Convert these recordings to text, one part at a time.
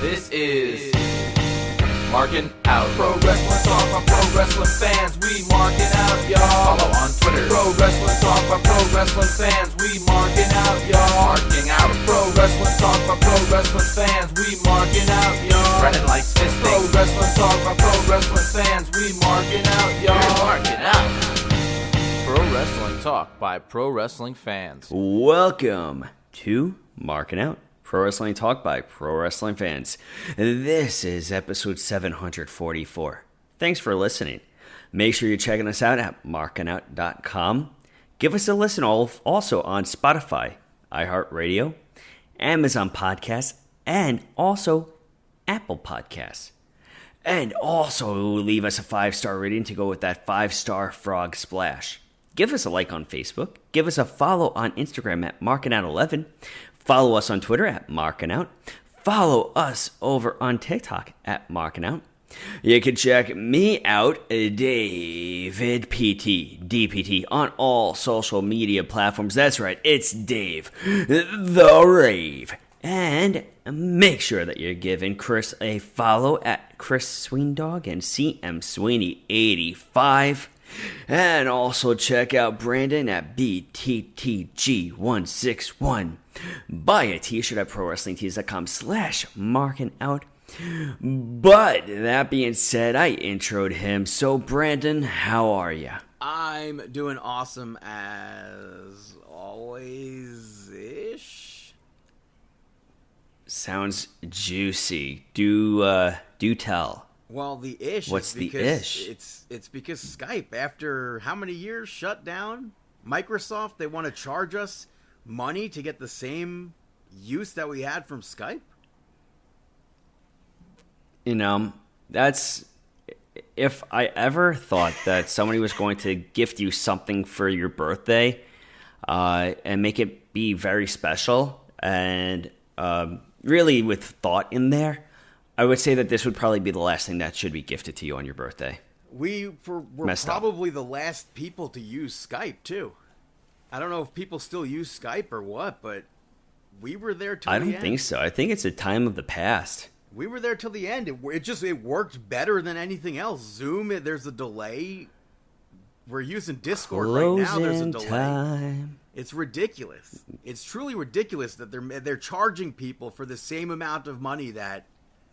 This is Markin Out. Pro Wrestling Talk by Pro Wrestling fans. We marking out, y'all. Follow on Twitter. Pro Wrestling Talk by Pro Wrestling fans. We marking out, y'all. Marking Out. Pro Wrestling Talk by Pro Wrestling fans. We marking out, y'all. Brennan likes fisting. Pro Wrestling Talk by Pro Wrestling fans. We marking out, y'all. We're marking out. Pro Wrestling Talk by Pro Wrestling fans. Welcome to Markin Out. Pro Wrestling Talk by Pro Wrestling fans. This is episode 744. Thanks for listening. Make sure you're checking us out at markinout.com. Give us a listen also on Spotify, iHeartRadio, Amazon Podcasts, and also Apple Podcasts. And also leave us a 5-star rating to go with that 5-star frog splash. Give us a like on Facebook. Give us a follow on Instagram at markinout11. Follow us on Twitter at Markin Out. Follow us over on TikTok at Markin Out. You can check me out, David PT, DPT, on all social media platforms. That's right, it's Dave, the Rave. And make sure that you're giving Chris a follow at Chris Sweendog and CM Sweeney 85. And also check out Brandon at BTTG161. Buy a t-shirt at ProWrestlingTees.com/markinout. But that being said, I introed him. So Brandon, how are you? I'm doing awesome as always-ish. Sounds juicy. Do tell. Well, the ish. What's is the because ish? It's because Skype, after how many years shut down, Microsoft, they want to charge us money to get the same use that we had from Skype. You know, that's, if I ever thought that somebody was going to gift you something for your birthday and make it be very special and really with thought in there, I would say that this would probably be the last thing that should be gifted to you on your birthday. We're probably the last people to use Skype, too. I don't know if people still use Skype or what, but we were there till the end. I don't think so. I think it's a time of the past. We were there till the end. It worked better than anything else. Zoom, there's a delay. We're using Discord right now. There's a delay. Time. It's ridiculous. It's truly ridiculous that they're charging people for the same amount of money that...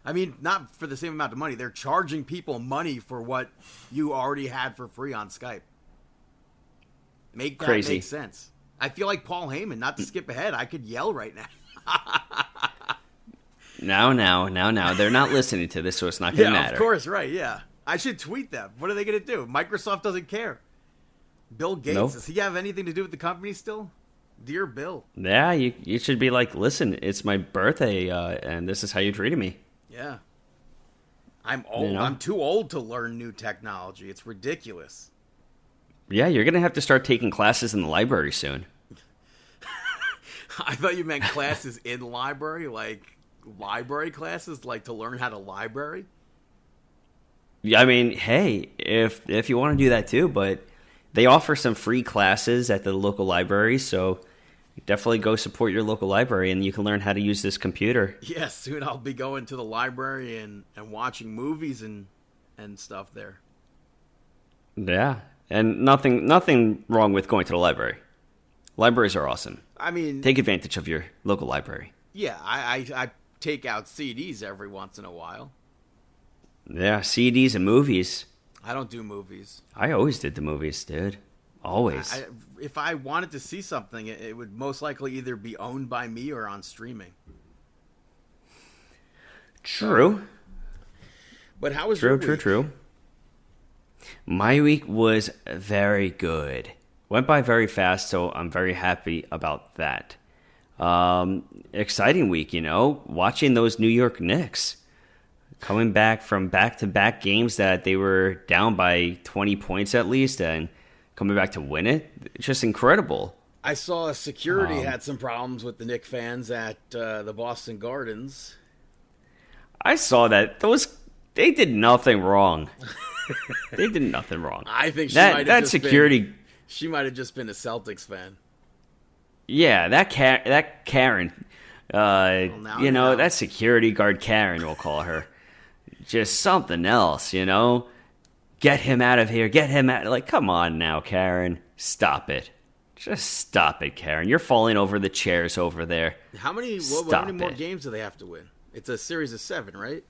I mean, not for the same amount of money. They're charging people money for what you already had for free on Skype. Make that Crazy. make sense. I feel like Paul Heyman. Not to skip ahead, I could yell right now. Now. They're not listening to this, so it's not going to matter. Of course, right, yeah. I should tweet them. What are they going to do? Microsoft doesn't care. Bill Gates, Nope. Does he have anything to do with the company still? Dear Bill. Yeah, you should be like, listen, it's my birthday, and this is how you treated me. Yeah. I'm old. You know? I'm too old to learn new technology. It's ridiculous. Yeah, you're going to have to start taking classes in the library soon. I thought you meant classes in library, like library classes, like to learn how to library. Yeah, I mean, hey, if you want to do that too, but they offer some free classes at the local library, so definitely go support your local library, and you can learn how to use this computer. Yes, soon I'll be going to the library and watching movies and stuff there. Yeah, and nothing wrong with going to the library. Libraries are awesome. I mean... Take advantage of your local library. Yeah, I take out CDs every once in a while. Yeah, CDs and movies. I don't do movies. I always did the movies, dude. Always. If I wanted to see something, it would most likely either be owned by me or on streaming. True. But how was your week? True. My week was very good. Went by very fast, so I'm very happy about that. Exciting week, you know. Watching those New York Knicks. Coming back from back-to-back games that they were down by 20 points at least, and coming back to win it. It's just incredible. I saw security had some problems with the Knicks fans at the Boston Gardens. I saw that. They did nothing wrong. They did nothing wrong. I think she might have just been a Celtics fan. Yeah, that Karen You know, that security guard Karen, we'll call her. Just something else, you know? Get him out of here. Get him out. Like, come on now, Karen. Stop it. Just stop it, Karen. You're falling over the chairs over there. How many more games do they have to win? It's a series of 7, right?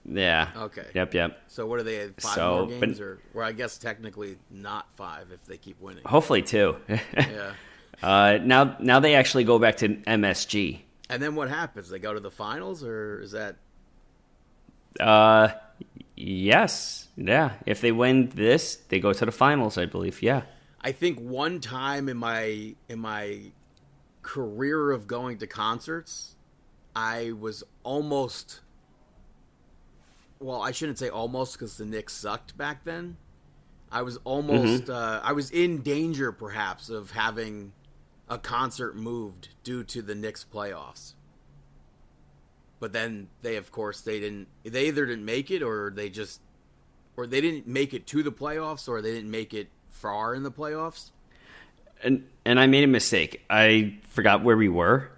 Yeah. Okay. Yep. So what are they, 5 more games? Or I guess technically not 5 if they keep winning. Hopefully 2. Yeah. Now they actually go back to MSG. And then what happens? They go to the finals, or is that... Yes. Yeah. If they win this, they go to the finals, I believe. Yeah. I think one time in my career of going to concerts, I was almost... Well, I shouldn't say almost because the Knicks sucked back then. I was almost... I was in danger, perhaps, of having a concert moved due to the Knicks playoffs. But then they either didn't make it, or they didn't make it to the playoffs, or they didn't make it far in the playoffs. And I made a mistake. I forgot where we were.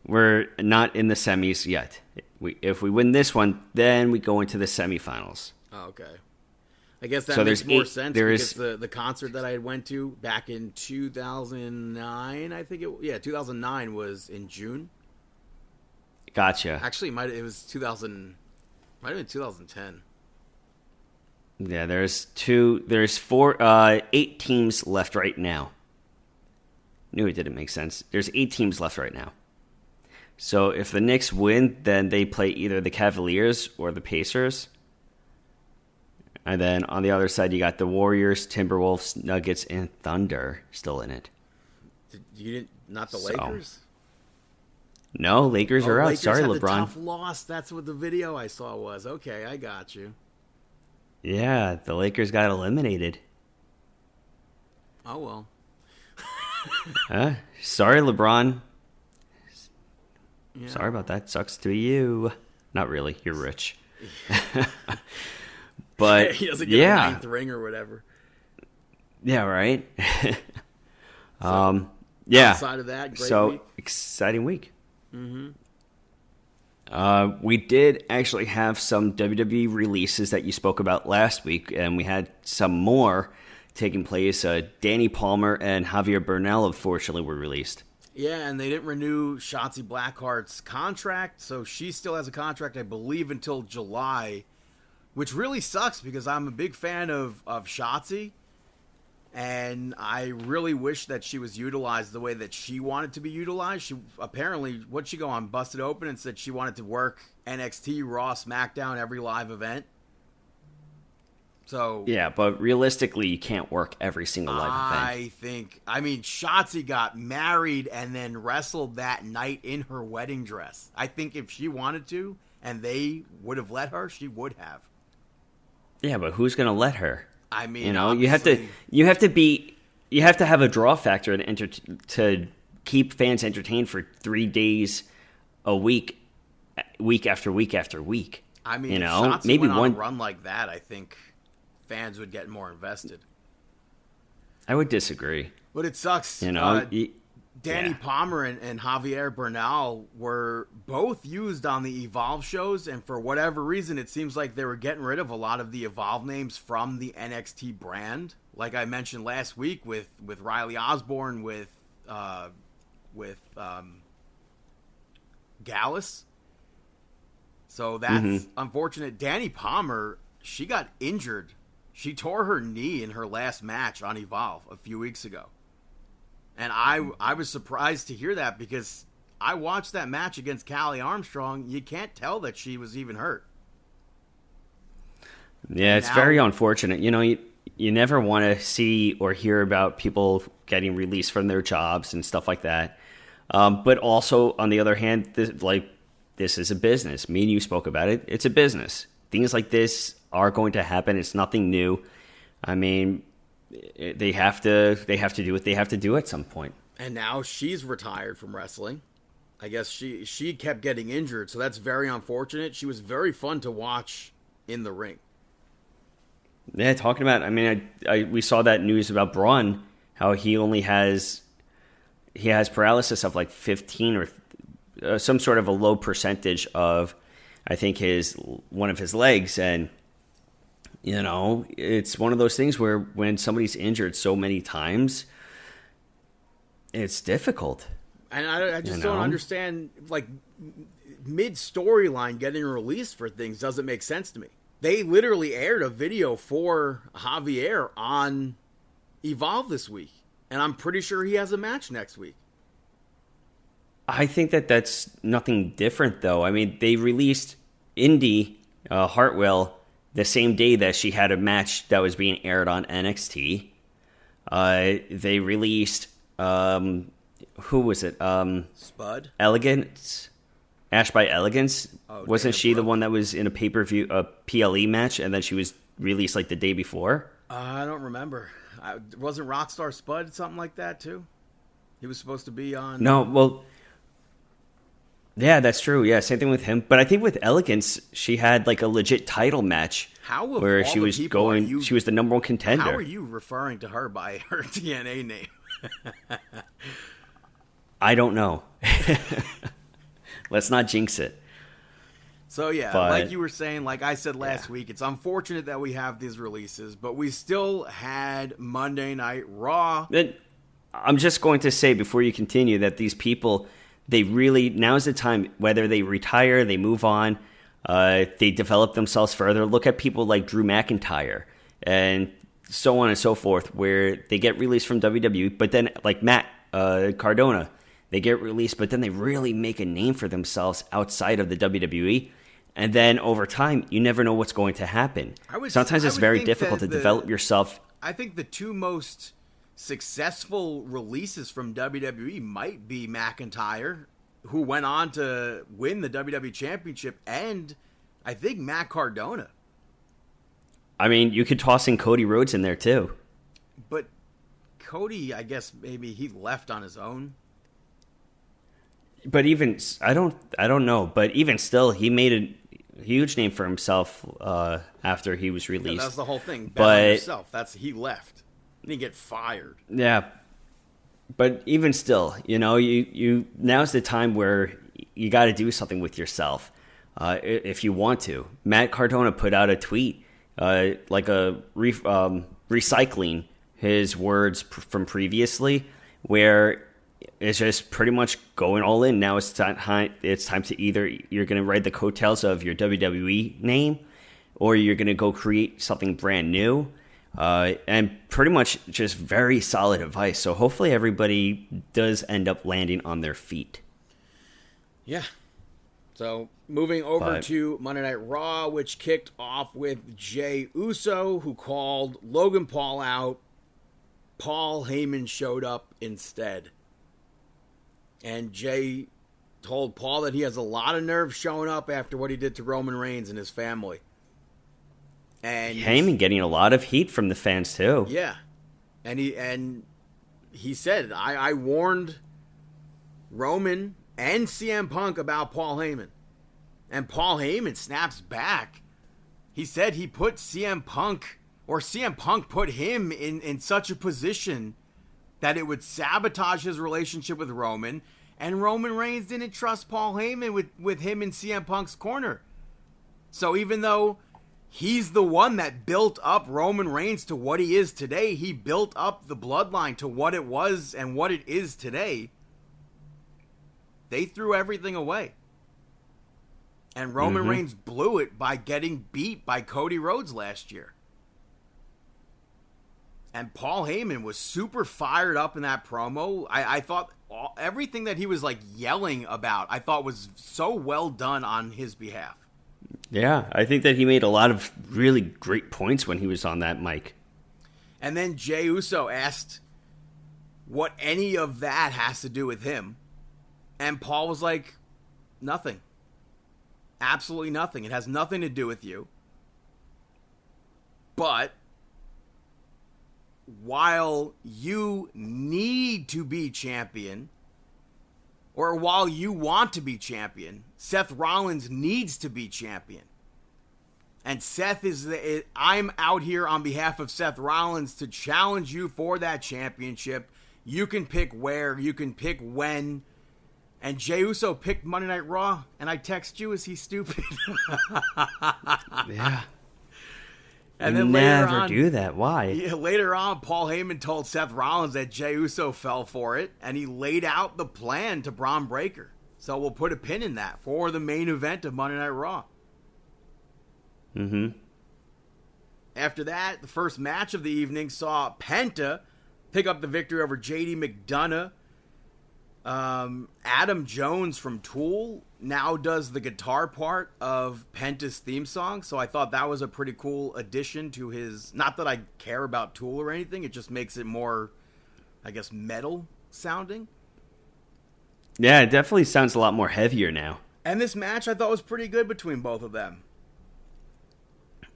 We're not in the semis yet. If we win this one, then we go into the semifinals. Oh, okay. I guess that makes more sense because the concert that I went to back in 2009, I think 2009 was in June. Gotcha. Actually, might have been 2010. Yeah, there's 8 teams left right now. Knew it didn't make sense. There's 8 teams left right now. So if the Knicks win, then they play either the Cavaliers or the Pacers. And then on the other side, you got the Warriors, Timberwolves, Nuggets, and Thunder still in it. Not the Lakers? No, Lakers are out. Lakers Sorry, had LeBron. The tough loss. That's what the video I saw was. Okay, I got you. Yeah, the Lakers got eliminated. Oh, well. Sorry, LeBron. Yeah. Sorry about that. Sucks to be you. Not really. You're rich. But he doesn't get a 9th ring or whatever. Yeah, right? So, yeah. Outside of that, great week. Exciting week. Mm-hmm. We did actually have some WWE releases that you spoke about last week, and we had some more taking place. Danny Palmer and Javier Bernal, unfortunately, were released. Yeah, and they didn't renew Shotzi Blackheart's contract, so she still has a contract, I believe, until July, which really sucks because I'm a big fan of Shotzi, and I really wish that she was utilized the way that she wanted to be utilized. She apparently, what'd she go on, Busted Open and said she wanted to work NXT, Raw, SmackDown, every live event. So yeah, but realistically, you can't work every single live event. I mean, Shotzi got married and then wrestled that night in her wedding dress. I think if she wanted to, and they would have let her, she would have. Yeah, but who's going to let her? I mean, you know, you have to have a draw factor to keep fans entertained for 3 days a week, week after week after week. I mean, you know, if Shotzi maybe went on a run like that, I think fans would get more invested. I would disagree. But it sucks. You know, Danny Palmer and Javier Bernal were both used on the Evolve shows, and for whatever reason, it seems like they were getting rid of a lot of the Evolve names from the NXT brand. Like I mentioned last week with Riley Osborne, with Gallus. So that's unfortunate. Danny Palmer, she got injured. She tore her knee in her last match on Evolve a few weeks ago. And I was surprised to hear that because I watched that match against Callie Armstrong. You can't tell that she was even hurt. Yeah, it's very unfortunate. You know, you never want to see or hear about people getting released from their jobs and stuff like that. But also, on the other hand, this is a business. Me and you spoke about it. It's a business. Things like this are going to happen. It's nothing new. I mean, they have to do what they have to do at some point. And now she's retired from wrestling. I guess she kept getting injured, so that's very unfortunate. She was very fun to watch in the ring. Yeah, talking about, I mean, we saw that news about Braun, how he has paralysis of like 15 or some sort of a low percentage of, I think, one of his legs. And, it's one of those things where when somebody's injured so many times, it's difficult. And I just don't understand, mid-storyline getting released for things doesn't make sense to me. They literally aired a video for Javier on Evolve this week. And I'm pretty sure he has a match next week. I think that's nothing different, though. I mean, they released Indy Hartwell the same day that she had a match that was being aired on NXT. They released, who was it? Spud? Elegance? Ash by Elegance? Wasn't she Brooke. the one that was in a pay-per-view, a PLE match, and then she was released the day before? I don't remember. Wasn't Rockstar Spud something like that, too? He was supposed to be on... No, well... Yeah, that's true. Yeah, same thing with him. But I think with Elegance, she had a legit title match where she was going. She was the number one contender. How are you referring to her by her TNA name? I don't know. Let's not jinx it. So yeah, like you were saying, like I said last week, it's unfortunate that we have these releases, but we still had Monday Night Raw. I'm just going to say before you continue that these people. Now's the time, whether they retire, they move on, they develop themselves further. Look at people like Drew McIntyre and so on and so forth, where they get released from WWE, but then like Matt Cardona, they get released, but then they really make a name for themselves outside of the WWE. And then over time, you never know what's going to happen. Sometimes it's very difficult to develop yourself. I think the two most successful releases from WWE might be McIntyre, who went on to win the WWE Championship, and I think Matt Cardona. I mean, you could toss in Cody Rhodes in there too. But Cody, I guess maybe he left on his own. But even I don't know. But even still, he made a huge name for himself after he was released. Yeah, that's the whole thing. Bet but on yourself. He left. He didn't get fired. Yeah, but even still, you now's the time where you got to do something with yourself if you want to. Matt Cardona put out a tweet, recycling his words from previously, where it's just pretty much going all in. Now it's time to either you're going to ride the coattails of your WWE name, or you're going to go create something brand new. And pretty much just very solid advice. So hopefully everybody does end up landing on their feet. Yeah. So moving over to Monday Night Raw, which kicked off with Jey Uso, who called Logan Paul out. Paul Heyman showed up instead. And Jey told Paul that he has a lot of nerve showing up after what he did to Roman Reigns and his family. And Heyman getting a lot of heat from the fans too. Yeah, and he said, I warned Roman and CM Punk about Paul Heyman, and Paul Heyman snaps back. He said he put CM Punk put him in such a position that it would sabotage his relationship with Roman, and Roman Reigns didn't trust Paul Heyman with him in CM Punk's corner. So even though he's the one that built up Roman Reigns to what he is today, he built up the bloodline to what it was and what it is today, they threw everything away. And Roman Reigns blew it by getting beat by Cody Rhodes last year. And Paul Heyman was super fired up in that promo. I thought everything that he was yelling about, I thought was so well done on his behalf. Yeah, I think that he made a lot of really great points when he was on that mic. And then Jey Uso asked what any of that has to do with him. And Paul was like, nothing. Absolutely nothing. It has nothing to do with you. But while you need to be champion, or while you want to be champion, Seth Rollins needs to be champion. And I'm out here on behalf of Seth Rollins to challenge you for that championship. You can pick where, you can pick when, And Jey Uso picked Monday Night Raw, and I text you, is he stupid? Yeah. And then never do that. Why? Yeah, later on, Paul Heyman told Seth Rollins that Jey Uso fell for it, and he laid out the plan to Braun Breaker. So we'll put a pin in that for the main event of Monday Night Raw. Mm-hmm. After that, the first match of the evening saw Penta pick up the victory over JD McDonough. Adam Jones from Tool now does the guitar part of Penta's theme song, so I thought that was a pretty cool addition to his... Not that I care about Tool or anything, it just makes it more, I guess, metal sounding. Yeah, it definitely sounds a lot more heavier now. And this match I thought was pretty good between both of them.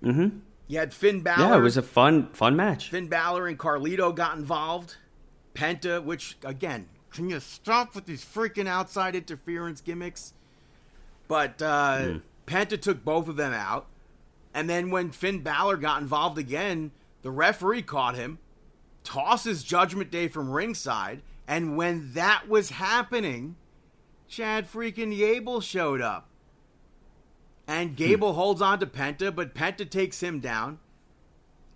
Mm-hmm. You had Finn Balor. Yeah, it was a fun match. Finn Balor and Carlito got involved. Penta, which, again, can you stop with these freaking outside interference gimmicks? But Penta took both of them out. And then when Finn Balor got involved again, the referee caught him, tosses Judgment Day from ringside, and when that was happening, Chad freaking Gable showed up. And Gable holds on to Penta, but Penta takes him down.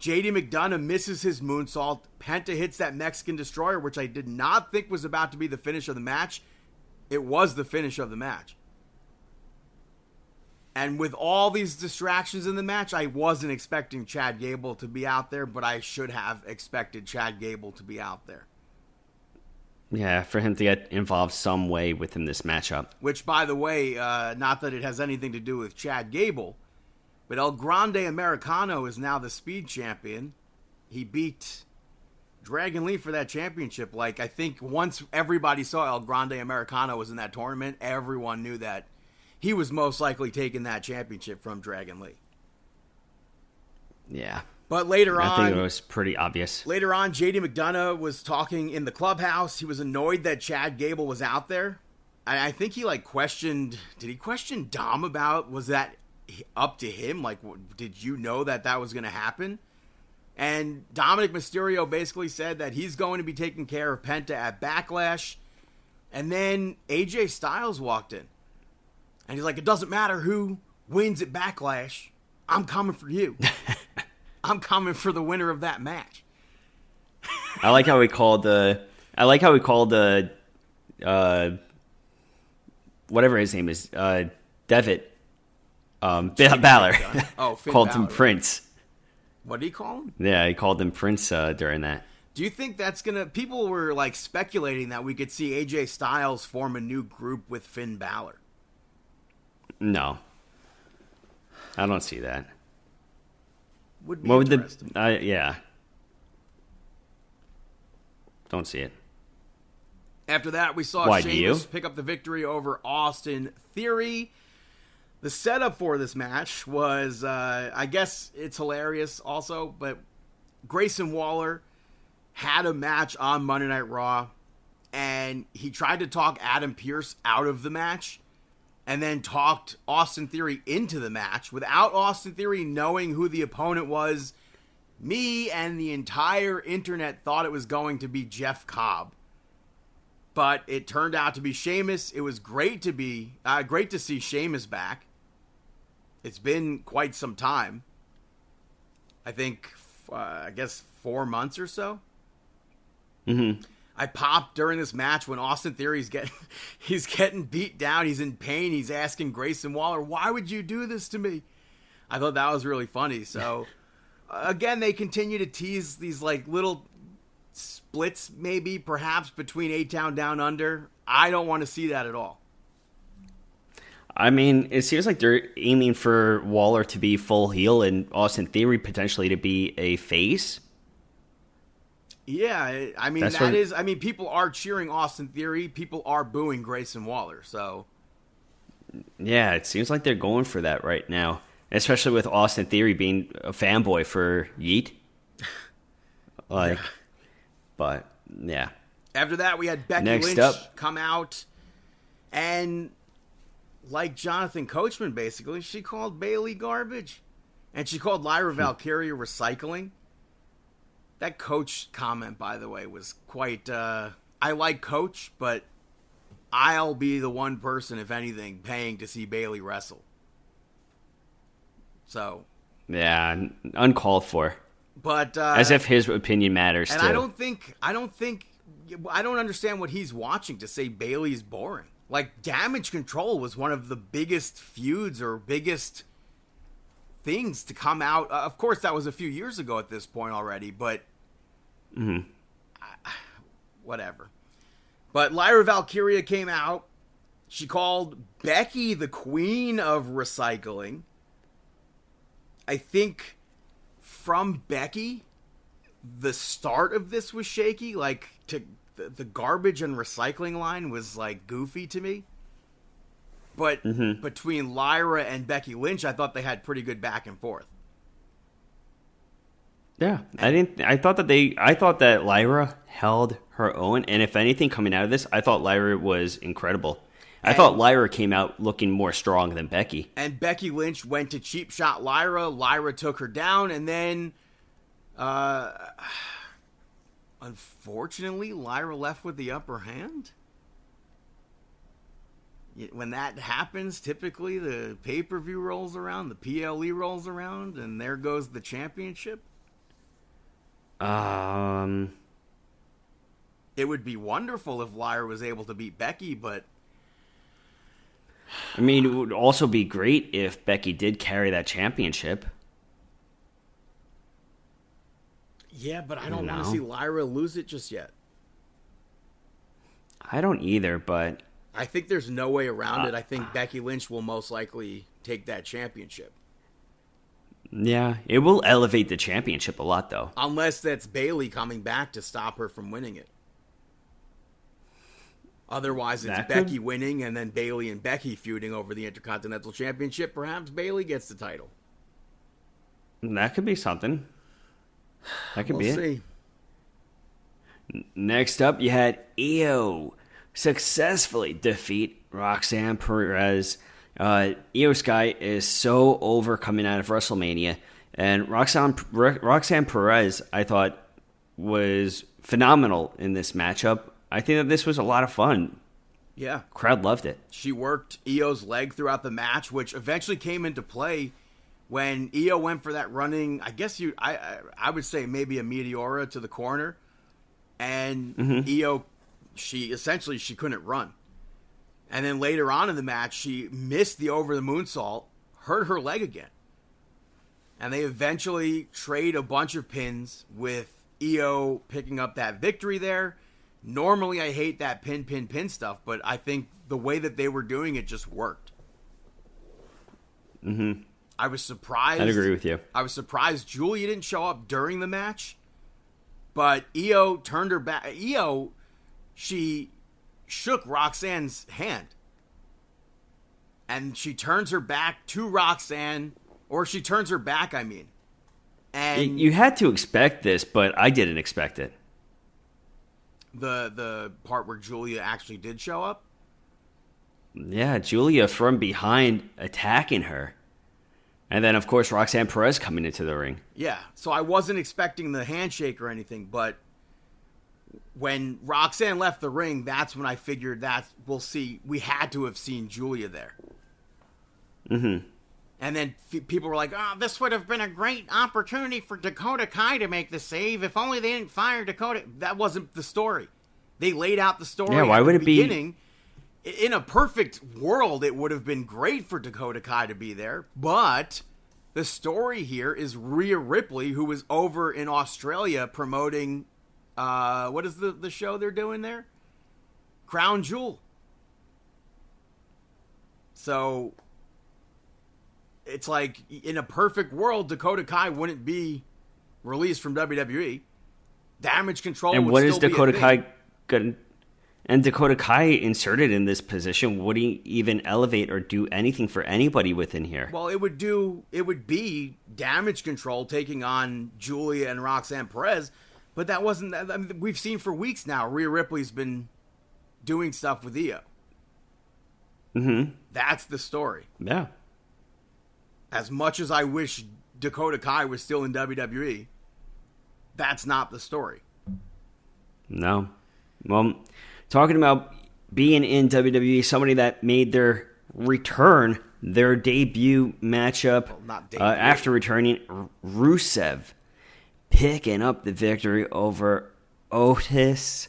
JD McDonough misses his moonsault. Penta hits that Mexican Destroyer, which I did not think was about to be the finish of the match. It was the finish of the match. And with all these distractions in the match, I wasn't expecting Chad Gable to be out there, but I should have expected Chad Gable to be out there. Yeah, for him to get involved some way within this matchup. Which, by the way, not that it has anything to do with Chad Gable, but El Grande Americano is now the Speed Champion. He beat Dragon Lee for that championship. Like, I think once everybody saw El Grande Americano was in that tournament, everyone knew that he was most likely taking that championship from Dragon Lee. Yeah. But later on... I think it was pretty obvious. Later on, JD McDonough was talking in the clubhouse. He was annoyed that Chad Gable was out there. And I think he, questioned... Did he question Dom about... Was that up to him? Did you know that was going to happen? And Dominic Mysterio basically said that he's going to be taking care of Penta at Backlash. And then AJ Styles walked in. And he's like, it doesn't matter who wins at Backlash. I'm coming for you. I'm coming for the winner of that match. I like how we called whatever his name is, Devitt, Balor. Oh, Finn called Balor. him Prince. What did he call him? Yeah, he called him Prince during that. Do you think that's gonna... People were speculating that we could see AJ Styles form a new group with Finn Balor. No. I don't see that. Would be What would interesting. yeah. Don't see it. After that, we saw Why, do Sheamus you? pick up the victory over Austin Theory. The setup for this match was, I guess it's hilarious also, but Grayson Waller had a match on Monday Night Raw, and he tried to talk Adam Pearce out of the match, and then talked Austin Theory into the match without Austin Theory knowing who the opponent was. Me and the entire internet thought it was going to be Jeff Cobb. But it turned out to be Sheamus. It was great to see Sheamus back. It's been quite some time. I think, I guess 4 months or so. Mm-hmm. I popped during this match when Austin Theory's he's getting beat down. He's in pain. He's asking Grayson Waller, why would you do this to me? I thought that was really funny. So, again, they continue to tease these little splits, maybe, perhaps, between A-Town Down Under. I don't want to see that at all. I mean, it seems like they're aiming for Waller to be full heel and Austin Theory potentially to be a face. Yeah, I mean, people are cheering Austin Theory. People are booing Grayson Waller, so. Yeah, it seems like they're going for that right now, especially with Austin Theory being a fanboy for Yeet. Yeah. But, yeah. After that, we had Becky Next Lynch up. come out, and like Jonathan Coachman, basically, she called Bayley garbage, and she called Lyra Valkyria recycling. That Coach comment, by the way, was quite... I like Coach, but I'll be the one person, if anything, paying to see Bayley wrestle. So, yeah, uncalled for. But as if his opinion matters. And too. I don't understand what he's watching to say Bayley's boring. Like, Damage Control was one of the biggest feuds or biggest things to come out. Of course, that was a few years ago at this point already, but whatever. But Lyra Valkyria came out. She called Becky the queen of recycling. I think from Becky, the start of this was shaky. Like, the garbage and recycling line was, like, goofy to me. But between Lyra and Becky Lynch, I thought they had pretty good back and forth. Yeah, I thought that Lyra held her own, and if anything, coming out of this, I thought Lyra was incredible. I thought Lyra came out looking more strong than Becky. And Becky Lynch went to cheap shot Lyra. Lyra took her down, and then, unfortunately, Lyra left with the upper hand. When that happens, typically the pay-per-view rolls around, the PLE rolls around, and there goes the championship. It would be wonderful if Lyra was able to beat Becky, but... I mean, it would also be great if Becky did carry that championship. Yeah, but I don't want to see Lyra lose it just yet. I don't either, but... I think there's no way around it. I think Becky Lynch will most likely take that championship. Yeah, it will elevate the championship a lot, though. Unless that's Bayley coming back to stop her from winning it. Otherwise, it's Becky winning and then Bayley and Becky feuding over the Intercontinental Championship. Perhaps Bayley gets the title. That could be something. That could be it. We'll see. Next up, you had Io successfully defeat Roxanne Perez. Io Sky is so over coming out of WrestleMania. And Roxanne Perez, I thought, was phenomenal in this matchup. I think that this was a lot of fun. Yeah. Crowd loved it. She worked Io's leg throughout the match, which eventually came into play when Io went for that running, I would say maybe a Meteora to the corner. And Io, she couldn't run. And then later on in the match, she missed the over the moonsault, hurt her leg again. And they eventually trade a bunch of pins with Io picking up that victory there. Normally, I hate that pin stuff, but I think the way that they were doing it just worked. I was surprised. I'd agree with you. I was surprised Julia didn't show up during the match, but Io turned her back. Io, she shook Roxanne's hand, and she turns her back to Roxanne, or she turns her back, I mean. And you had to expect this, but I didn't expect it. The part where Julia actually did show up? Yeah, Julia from behind attacking her. And then, of course, Roxanne Perez coming into the ring. Yeah, so I wasn't expecting the handshake or anything, but when Roxanne left the ring, that's when I figured that we had to have seen Julia there. And then people were like, oh, this would have been a great opportunity for Dakota Kai to make the save. If only they didn't fire Dakota. That wasn't the story. They laid out the story why at would the it be? beginning. In a perfect world, it would have been great for Dakota Kai to be there. But the story here is Rhea Ripley, who was over in Australia promoting, what is the show they're doing there? Crown Jewel. So it's like, in a perfect world, Dakota Kai wouldn't be released from WWE. Damage Control and would what still is be Dakota a thing. Kai going? And Dakota Kai inserted in this position, would he even elevate or do anything for anybody within here? Well, it would be Damage Control taking on Julia and Roxanne Perez, but that wasn't. I mean, we've seen for weeks now. Rhea Ripley's been doing stuff with Io. That's the story. Yeah. As much as I wish Dakota Kai was still in WWE, that's not the story. No. Well, talking about being in WWE, somebody that made their return, their debut matchup after returning, Rusev picking up the victory over Otis.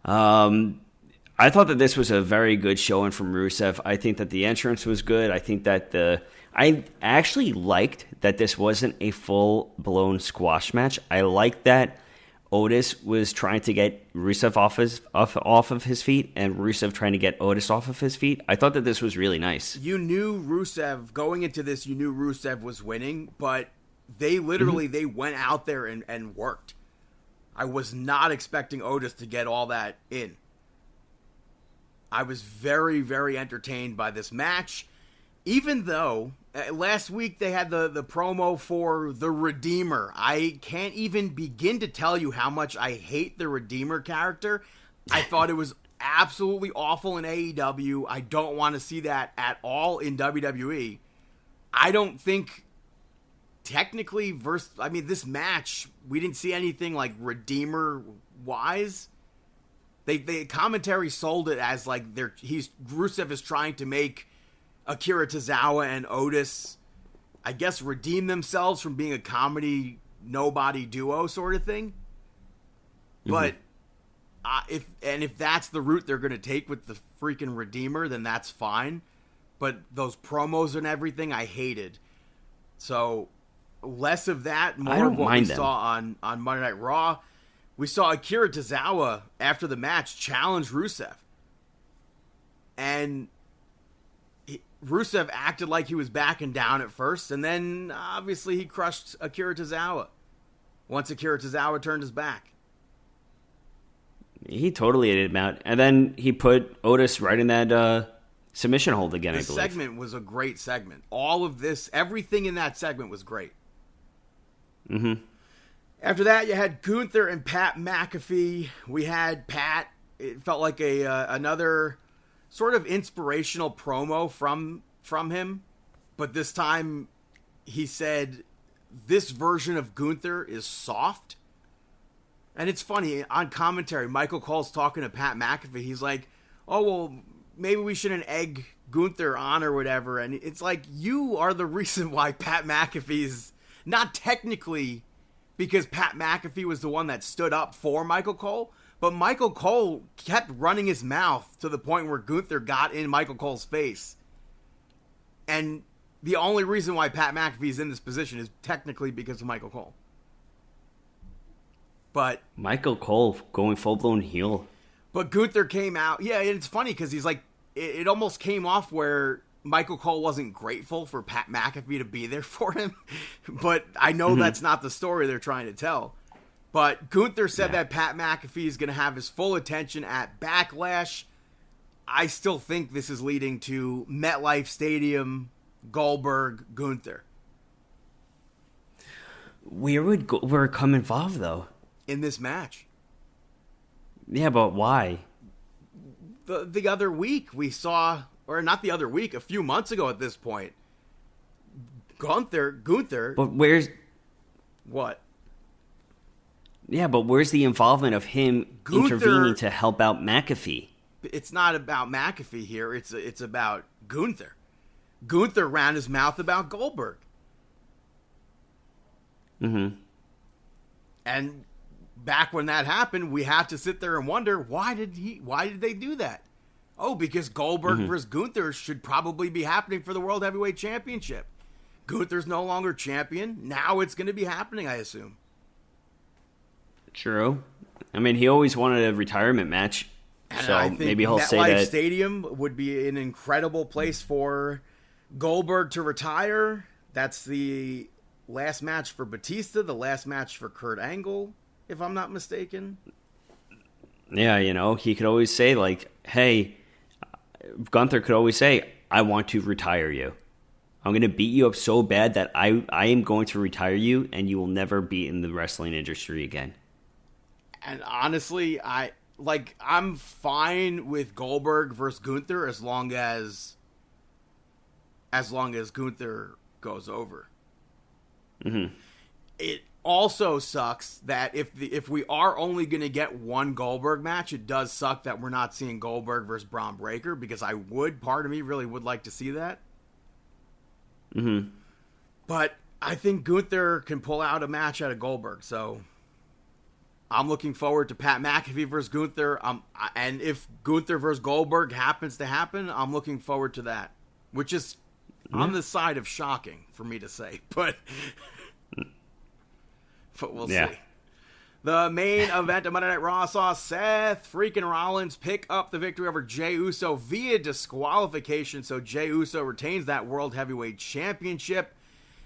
I thought that this was a very good showing from Rusev. I think that the entrance was good. I think that I actually liked that this wasn't a full-blown squash match. I liked that Otis was trying to get Rusev off of his feet, and Rusev trying to get Otis off of his feet. I thought that this was really nice. You knew Rusev, going into this, you knew Rusev was winning, but they literally, they went out there and worked. I was not expecting Otis to get all that in. I was very, very entertained by this match, even though last week they had the promo for the Redeemer. I can't even begin to tell you how much I hate the Redeemer character. I thought it was absolutely awful in AEW. I don't want to see that at all in WWE. I don't think technically this match, we didn't see anything like Redeemer-wise. They commentary sold it as like Rusev is trying to make Akira Tozawa and Otis, I guess, redeem themselves from being a comedy nobody duo sort of thing. But if that's the route they're going to take with the freaking Redeemer, then that's fine. But those promos and everything, I hated. So less of that, more of what we saw on Monday Night Raw. We saw Akira Tozawa, after the match, challenge Rusev. And Rusev acted like he was backing down at first, and then obviously he crushed Akira Tozawa once Akira Tozawa turned his back. He totally ate him out. And then he put Otis right in that submission hold again, I believe. The segment was a great segment. All of this, everything in that segment was great. Mm-hmm. After that, you had Gunther and Pat McAfee. We had Pat. It felt like another sort of inspirational promo from him. But this time, he said, this version of Gunther is soft. And it's funny, on commentary, Michael Cole's talking to Pat McAfee. He's like, oh, well, maybe we shouldn't egg Gunther on or whatever. And it's like, you are the reason why Pat McAfee's not technically... because Pat McAfee was the one that stood up for Michael Cole, but Michael Cole kept running his mouth to the point where Gunther got in Michael Cole's face. And the only reason why Pat McAfee is in this position is technically because of Michael Cole. But Michael Cole going full-blown heel. But Gunther came out. Yeah, it's funny because he's like, it almost came off where Michael Cole wasn't grateful for Pat McAfee to be there for him. But I know that's not the story they're trying to tell. But Gunther said that Pat McAfee is going to have his full attention at Backlash. I still think this is leading to MetLife Stadium, Goldberg, Gunther. Where would Goldberg come involved, though? In this match. Yeah, but why? The other week we saw... or not the other week, a few months ago at this point, Gunther. But where's... What? Yeah, but where's the involvement of him intervening to help out McAfee? It's not about McAfee here. It's about Gunther. Gunther ran his mouth about Goldberg. Mm-hmm. And back when that happened, we had to sit there and wonder, why did they do that? Oh, because Goldberg versus Gunther should probably be happening for the World Heavyweight Championship. Gunther's no longer champion. Now it's going to be happening, I assume. True. I mean, he always wanted a retirement match. And so I think maybe he'll say MetLife that Stadium would be an incredible place for Goldberg to retire. That's the last match for Batista, the last match for Kurt Angle, if I'm not mistaken. Yeah, he could always say, like, hey, Gunther could always say, I want to retire you. I'm going to beat you up so bad that I am going to retire you, and you will never be in the wrestling industry again. And honestly, I'm fine with Goldberg versus Gunther as long as Gunther goes over. Mm-hmm. also sucks that if we are only going to get one Goldberg match, it does suck that we're not seeing Goldberg versus Braun Breaker, because part of me really would like to see that. Mm-hmm. But I think Gunther can pull out a match out of Goldberg, so I'm looking forward to Pat McAfee versus Gunther. And if Gunther versus Goldberg happens to happen, I'm looking forward to that, which is on the side of shocking for me to say, but we'll see. The main event of Monday Night Raw saw Seth freaking Rollins pick up the victory over Jey Uso via disqualification, so Jey Uso retains that World Heavyweight Championship.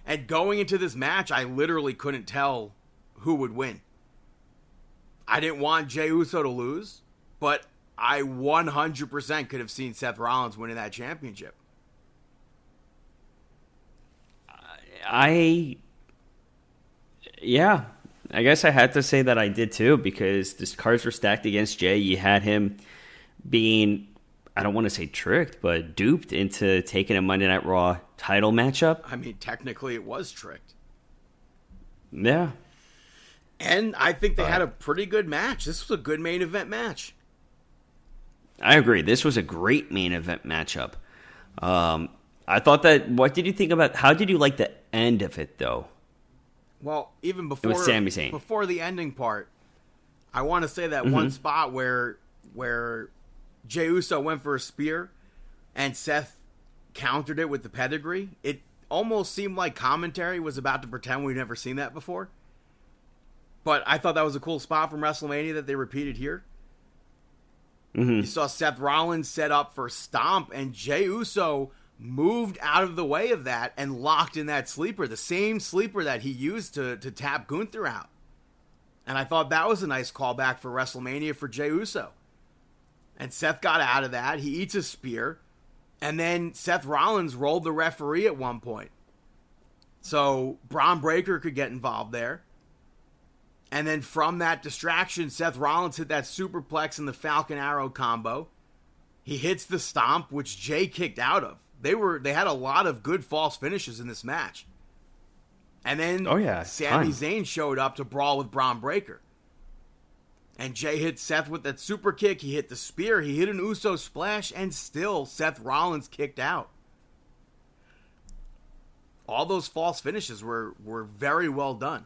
And going into this match, I literally couldn't tell who would win. I didn't want Jey Uso to lose, but I 100% could have seen Seth Rollins winning that championship. I guess I had to say that I did too, because the cards were stacked against Jey. You had him being, I don't want to say tricked, but duped into taking a Monday Night Raw title matchup. I mean, technically it was tricked. Yeah. And I think they had a pretty good match. This was a good main event match. I agree. This was a great main event matchup. I thought that, what did you think about, how did you like the end of it though? Well, even before Sami Zayn. Before the ending part, I want to say that one spot where Jey Uso went for a spear and Seth countered it with the pedigree, it almost seemed like commentary was about to pretend we'd never seen that before. But I thought that was a cool spot from WrestleMania that they repeated here. Mm-hmm. You saw Seth Rollins set up for Stomp, and Jey Uso moved out of the way of that and locked in that sleeper, the same sleeper that he used to tap Gunther out. And I thought that was a nice callback for WrestleMania for Jey Uso. And Seth got out of that. He eats a spear. And then Seth Rollins rolled the referee at one point. So Braun Breaker could get involved there. And then from that distraction, Seth Rollins hit that superplex and the Falcon Arrow combo. He hits the stomp, which Jey kicked out of. They had a lot of good false finishes in this match. And then Sami Zayn showed up to brawl with Braun Breaker. And Jey hit Seth with that super kick. He hit the spear. He hit an Uso splash. And still, Seth Rollins kicked out. All those false finishes were very well done.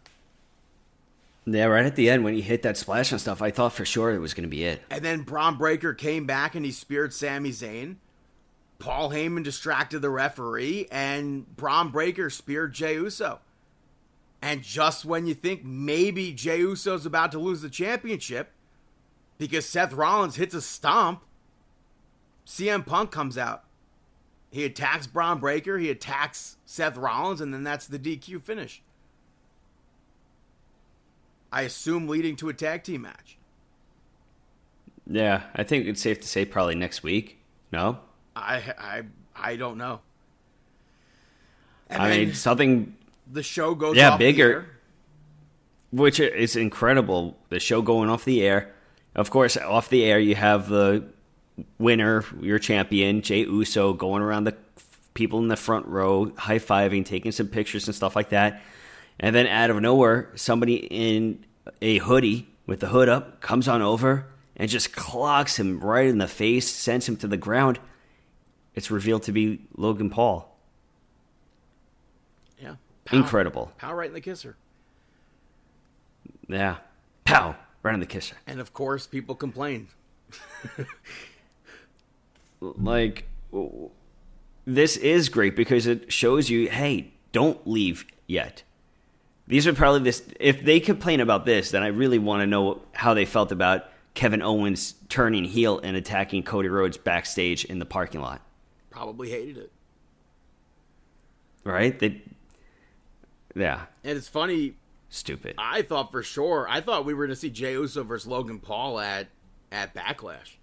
Yeah, right at the end when he hit that splash and stuff, I thought for sure it was going to be it. And then Braun Breaker came back and he speared Sami Zayn. Paul Heyman distracted the referee, and Braun Breaker speared Jey Uso. And just when you think maybe Jey Uso's about to lose the championship, because Seth Rollins hits a stomp, CM Punk comes out. He attacks Braun Breaker, he attacks Seth Rollins, and then that's the DQ finish. I assume leading to a tag team match. Yeah, I think it's safe to say probably next week. No? I don't know. And I mean, something... The show goes off bigger, the air. Which is incredible. The show going off the air. Of course, off the air, you have the winner, your champion, Jey Uso, going around the people in the front row, high-fiving, taking some pictures and stuff like that. And then out of nowhere, somebody in a hoodie with the hood up comes on over and just clocks him right in the face, sends him to the ground. It's revealed to be Logan Paul. Yeah. Pow. Incredible. Pow right in the kisser. Yeah. Pow. Right in the kisser. And of course, people complained. Like, this is great because it shows you, hey, don't leave yet. These are probably this. If they complain about this, then I really want to know how they felt about Kevin Owens turning heel and attacking Cody Rhodes backstage in the parking lot. Probably hated it. Right? Yeah. And it's funny. Stupid. I thought we were going to see Jey Uso versus Logan Paul at Backlash.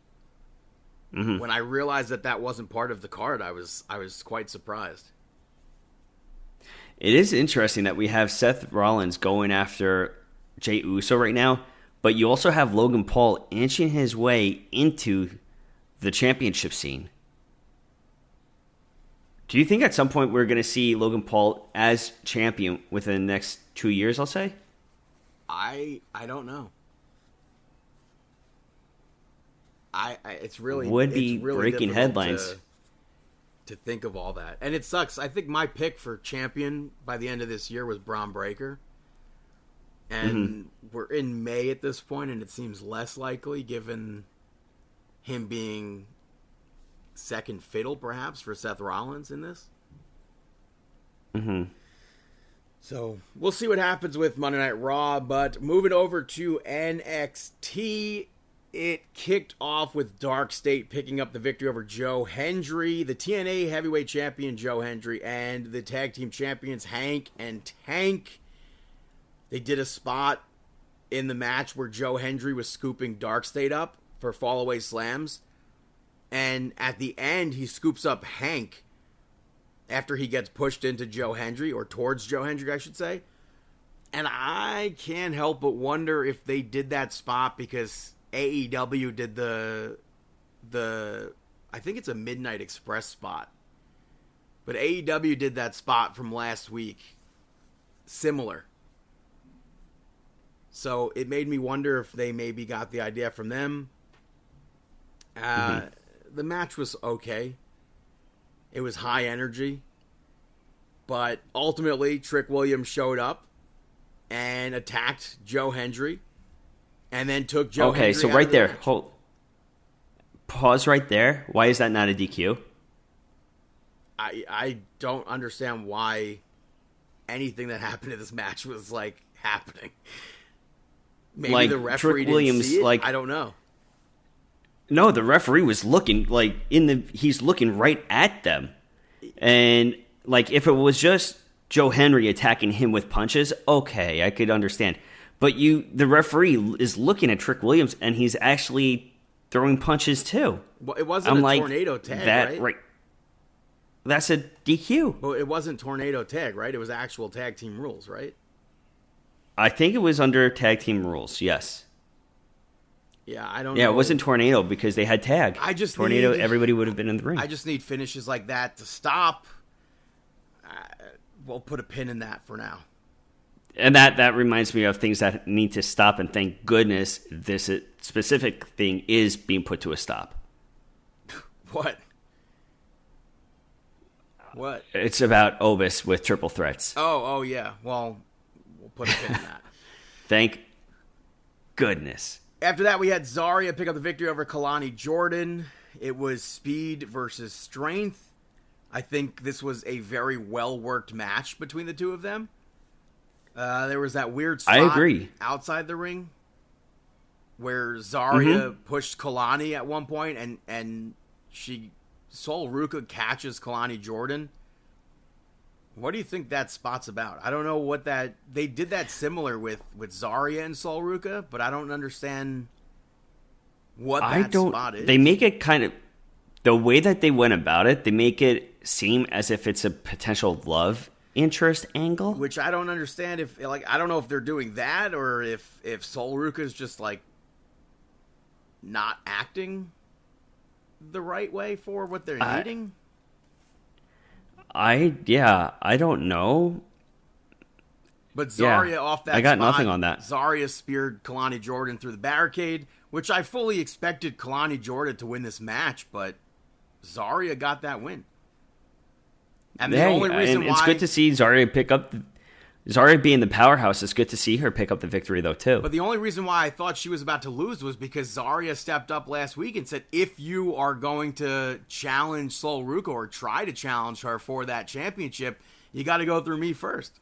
Mm-hmm. When I realized that wasn't part of the card, I was quite surprised. It is interesting that we have Seth Rollins going after Jey Uso right now, but you also have Logan Paul inching his way into the championship scene. Do you think at some point we're going to see Logan Paul as champion within the next 2 years, I'll say? I don't know. It's really Would be it's really breaking difficult headlines. to think of all that, and it sucks. I think my pick for champion by the end of this year was Braun Breaker, and we're in May at this point, and it seems less likely given him being second fiddle, perhaps, for Seth Rollins in this. So we'll see what happens with Monday Night Raw, but moving over to NXT, it kicked off with Dark State picking up the victory over Joe Hendry, the TNA Heavyweight Champion Joe Hendry, and the Tag Team Champions Hank and Tank. They did a spot in the match where Joe Hendry was scooping Dark State up for fallaway slams, and at the end he scoops up Hank after he gets pushed into Joe Hendry, or towards Joe Hendry, I should say. And I can't help but wonder if they did that spot because AEW did the I think it's a Midnight Express spot. But AEW did that spot from last week. Similar. So it made me wonder if they maybe got the idea from them. The match was okay. It was high energy. But ultimately, Trick Williams showed up and attacked Joe Hendry. And then took Joe Hendry so out right of the there. match. Pause right there. Why is that not a DQ? I don't understand why anything that happened in this match was, like, happening. Maybe Like, the referee Trick Williams, didn't see it? like- I don't know. No, the referee was looking, like, he's looking right at them. And, like, if it was just Joe Hendry attacking him with punches, okay, I could understand. But the referee is looking at Trick Williams, and he's actually throwing punches too. Well, it wasn't a tornado tag, right? That's a DQ. Well, it wasn't tornado tag, right? It was actual tag team rules, right? I think it was under tag team rules, yes. Yeah, I don't know. Yeah, it wasn't tornado because they had tag. Tornado, everybody would have been in the ring. I just need finishes like that to stop. We'll put a pin in that for now. And that reminds me of things that need to stop, and thank goodness this specific thing is being put to a stop. What? What? It's about Obis with triple threats. Oh, yeah. Well, we'll put a pin in that. Thank goodness. After that, we had Zarya pick up the victory over Kalani Jordan. It was speed versus strength. I think this was a very well-worked match between the two of them. There was that weird spot I agree. outside the ring where Zarya pushed Kalani at one point, and Sol Ruka catches Kalani Jordan. What do you think that spot's about? I don't know what that... They did that similar with Zarya and Sol Ruka, but I don't understand what that spot is. They make it kind of... The way that they went about it, they make it seem as if it's a potential love interest angle. Which I don't understand if... I don't know if they're doing that or if Sol Ruka's just, not acting the right way for what they're needing. I don't know. But Zarya off that I got spot, nothing on that. Zarya speared Kalani Jordan through the barricade, which I fully expected Kalani Jordan to win this match, but Zarya got that win. And the only reason why... It's good to see Zarya pick up... Zarya being the powerhouse, it's good to see her pick up the victory, though, too. But the only reason why I thought she was about to lose was because Zarya stepped up last week and said, if you are going to challenge Sol Ruka or try to challenge her for that championship, you got to go through me first.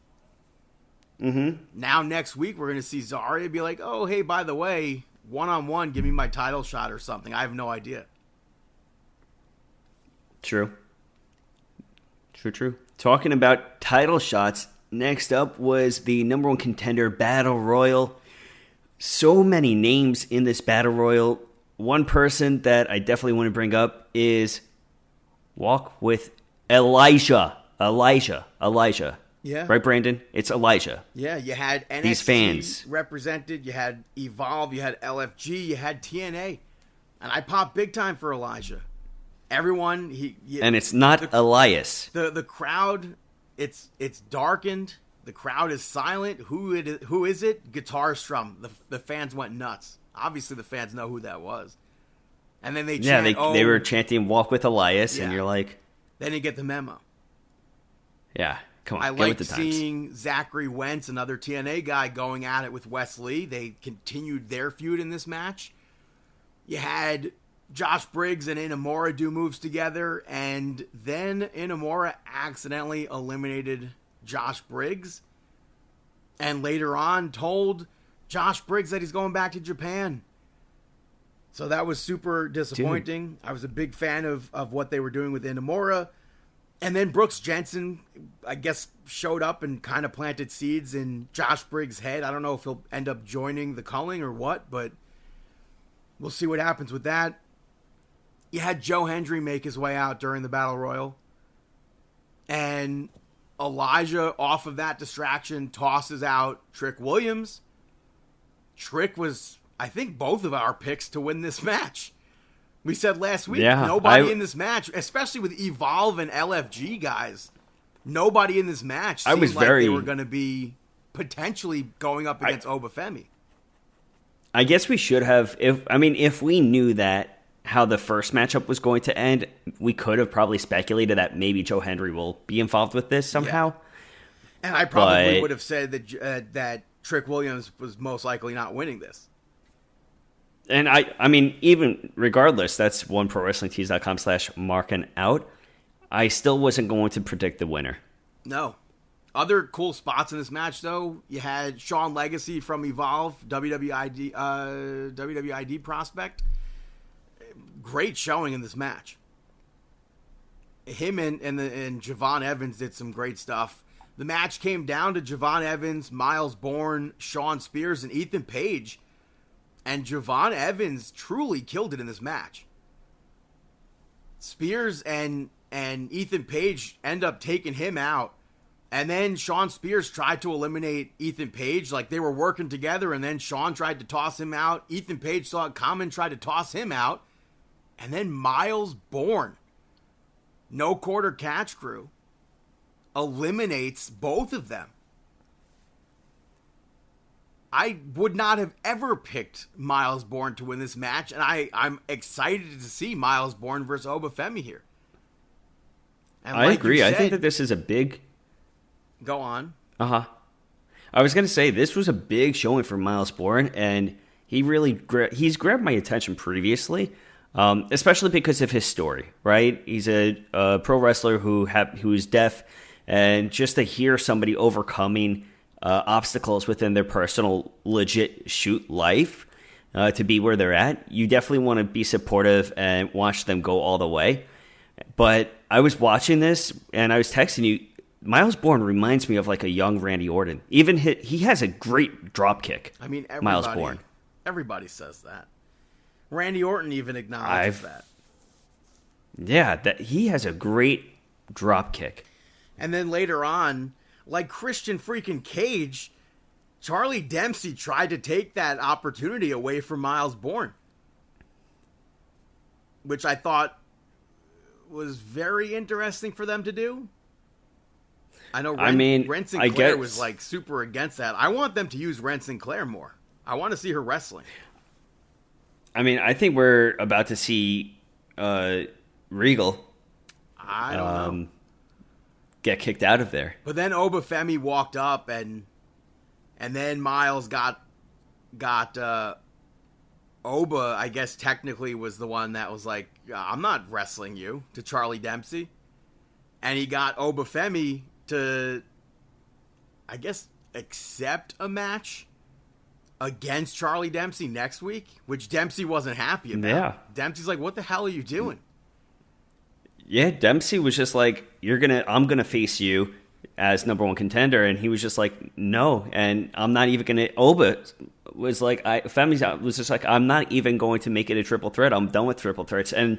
Now, next week, we're going to see Zarya be like, oh, hey, by the way, one-on-one, give me my title shot or something. I have no idea. True. Talking about title shots... Next up was the number one contender Battle Royal. So many names in this Battle Royal. One person that I definitely want to bring up is Walk with Elijah. Yeah. Right, Brandon? It's Elijah. Yeah, you had NXT These fans represented, you had Evolve, you had LFG, you had TNA. And I popped big time for Elijah. Everyone... and it's not Elias. The crowd... It's darkened. The crowd is silent. Who is it? Guitar strum. The fans went nuts. Obviously, the fans know who that was. And then they chant, they were chanting "Walk with Elias," and you're like, then you get the memo. Yeah, come on. I get with liked the times. seeing Zachary Wentz, another TNA guy, going at it with Wes Lee. They continued their feud in this match. You had Josh Briggs and Inamura do moves together, and then Inamura accidentally eliminated Josh Briggs, and later on told Josh Briggs that he's going back to Japan. So that was super disappointing. Dude. I was a big fan of what they were doing with Inamura. And then Brooks Jensen, I guess, showed up and kind of planted seeds in Josh Briggs' head. I don't know if he'll end up joining the culling or what, but we'll see what happens with that. You had Joe Hendry make his way out during the Battle Royal. And Elijah, off of that distraction, tosses out Trick Williams. Trick was, I think, both of our picks to win this match. We said last week, nobody in this match, especially with Evolve and LFG guys, nobody in this match seemed like they were going to be potentially going up against Obafemi. I guess we should have, if we knew that how the first matchup was going to end, we could have probably speculated that maybe Joe Hendry will be involved with this somehow. Yeah. And I probably would have said that that Trick Williams was most likely not winning this. And I mean, even regardless, that's oneprowrestlingtees.com/markinout. I still wasn't going to predict the winner. No. Other cool spots in this match, though, you had Shawn Legacy from Evolve, WWID prospect. Great showing in this match. Him and Javon Evans did some great stuff. The match came down to Javon Evans, Miles Bourne, Sean Spears, and Ethan Page. And Javon Evans truly killed it in this match. Spears and Ethan Page end up taking him out. And then Sean Spears tried to eliminate Ethan Page. Like, they were working together, and then Sean tried to toss him out. Ethan Page saw it coming, tried to toss him out. And then Miles Bourne, no quarter catch crew, eliminates both of them. I would not have ever picked Miles Bourne to win this match, and I'm excited to see Miles Bourne versus Obafemi here. And I agree. I think that this is a big... Go on. I was going to say, this was a big showing for Miles Bourne, and he really he's grabbed my attention previously, especially because of his story, right? He's a pro wrestler who's deaf, and just to hear somebody overcoming obstacles within their personal legit shoot life to be where they're at, you definitely want to be supportive and watch them go all the way. But I was watching this and I was texting you, Miles Bourne reminds me of like a young Randy Orton. Even he has a great drop kick. I mean, Miles Bourne. Everybody says that. Randy Orton even acknowledges that. Yeah, that he has a great drop kick. And then later on, like Christian freaking Cage, Charlie Dempsey tried to take that opportunity away from Miles Bourne, which I thought was very interesting for them to do. I know Ren Sinclair was like super against that. I want them to use Ren Sinclair more. I want to see her wrestling. I mean, I think we're about to see Regal. I don't know. Get kicked out of there. But then Obafemi walked up, and then Miles got Oba, I guess technically was the one that was like, I'm not wrestling you, to Charlie Dempsey. And he got Obafemi to, I guess, accept a match against Charlie Dempsey next week, which Dempsey wasn't happy about. Yeah. Dempsey's like, what the hell are you doing? Yeah, Dempsey was just like, I'm gonna face you as number one contender, and he was just like, no, and I'm not even gonna. Oba was like, Femi was just like, I'm not even going to make it a triple threat. I'm done with triple threats. And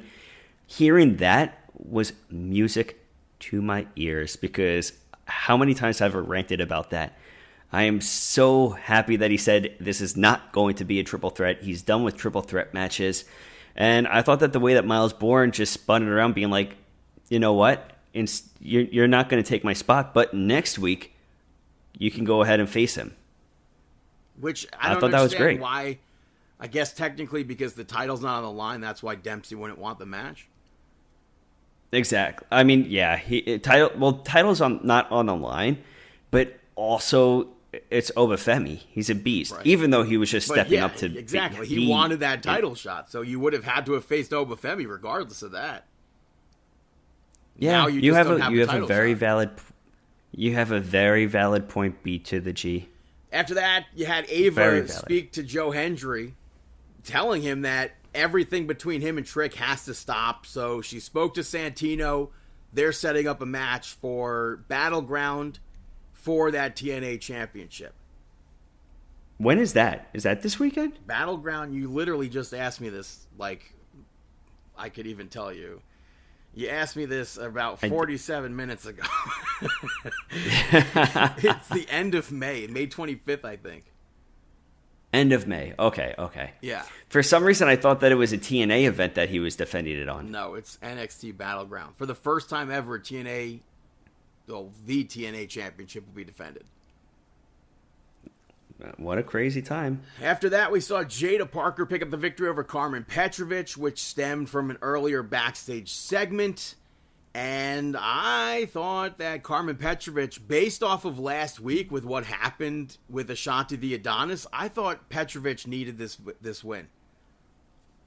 hearing that was music to my ears, because how many times have I ranted about that? I am so happy that he said this is not going to be a triple threat. He's done with triple threat matches. And I thought that the way that Miles Bourne just spun it around, being like, you know what? You're not going to take my spot, but next week, you can go ahead and face him. Which I don't thought that was understand great. why. I guess technically because the title's not on the line, that's why Dempsey wouldn't want the match. Exactly. I mean, yeah, title's not on the line, but also it's Obafemi. He's a beast, Right. even though he was just stepping up to exactly. be, He wanted that title shot, so you would have had to have faced Obafemi regardless of that. Yeah, Now you have don't a the title very shot. valid. You have a very valid point. B to the G. After that, you had Very Ava valid. speak to Joe Hendry, telling him that everything between him and Trick has to stop. So she spoke to Santino. They're setting up a match for Battleground for that TNA championship. When is that? Is that this weekend? Battleground, you literally just asked me this, like, I could even tell you. You asked me this about 47 minutes ago. It's the end of May 25th, I think. End of May. Okay. Yeah. For some reason, I thought that it was a TNA event that he was defending it on. No, it's NXT Battleground. For the first time ever, the TNA championship will be defended. What a crazy time. After that, we saw Jada Parker pick up the victory over Carmen Petrovich, which stemmed from an earlier backstage segment. And I thought that Carmen Petrovich, based off of last week with what happened with Ashanti the Adonis, I thought Petrovich needed this win.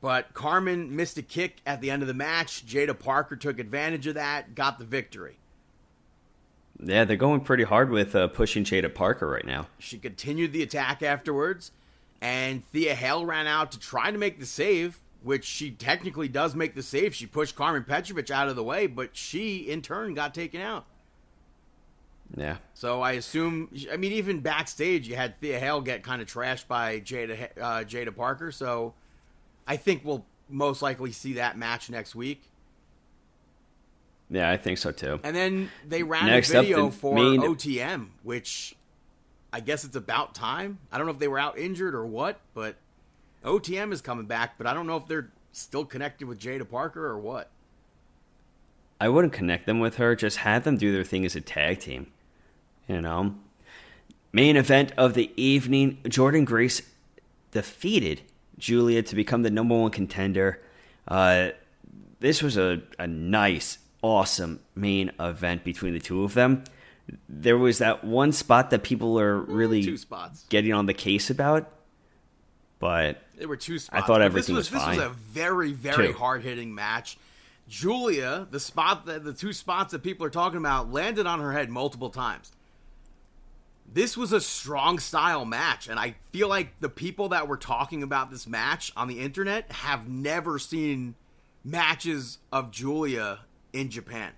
But Carmen missed a kick at the end of the match. Jada Parker took advantage of that, got the victory. Yeah, they're going pretty hard with pushing Jada Parker right now. She continued the attack afterwards, and Thea Hale ran out to try to make the save, which she technically does make the save. She pushed Carmen Petrovich out of the way, but she, in turn, got taken out. Yeah. So I assume, even backstage, you had Thea Hale get kind of trashed by Jada Parker, so I think we'll most likely see that match next week. Yeah, I think so too. And then they ran Next a up, video the for main- OTM, which I guess it's about time. I don't know if they were out injured or what, but OTM is coming back, but I don't know if they're still connected with Jada Parker or what. I wouldn't connect them with her. Just have them do their thing as a tag team. You know? Main event of the evening. Jordynne Grace defeated Julia to become the number one contender. This was a nice, awesome main event between the two of them. There was that one spot that people are really 2 spots. getting on the case about, but There were 2 spots. I thought but everything was This fine. was a very, very Two. hard-hitting match. Julia, the 2 spots that people are talking about, landed on her head multiple times. This was a strong style match, and I feel like the people that were talking about this match on the internet have never seen matches of Julia in Japan.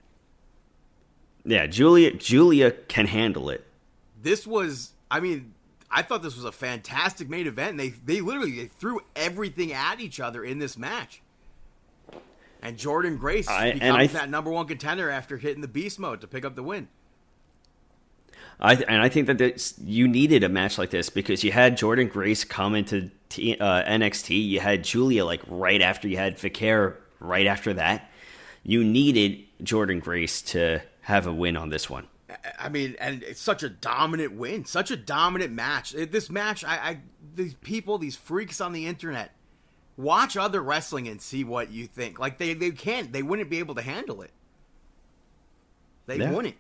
yeah, Julia can handle it. This was, I thought this was a fantastic main event. And they literally threw everything at each other in this match. And Jordynne Grace becomes that number one contender after hitting the beast mode to pick up the win. I think that you needed a match like this because you had Jordynne Grace come into NXT. You had Julia right after. You had Vicaire right after that. You needed Jordynne Grace to have a win on this one. And it's such a dominant win, such a dominant match. This match, these people, these freaks on the internet, watch other wrestling and see what you think. Like they wouldn't be able to handle it. They wouldn't.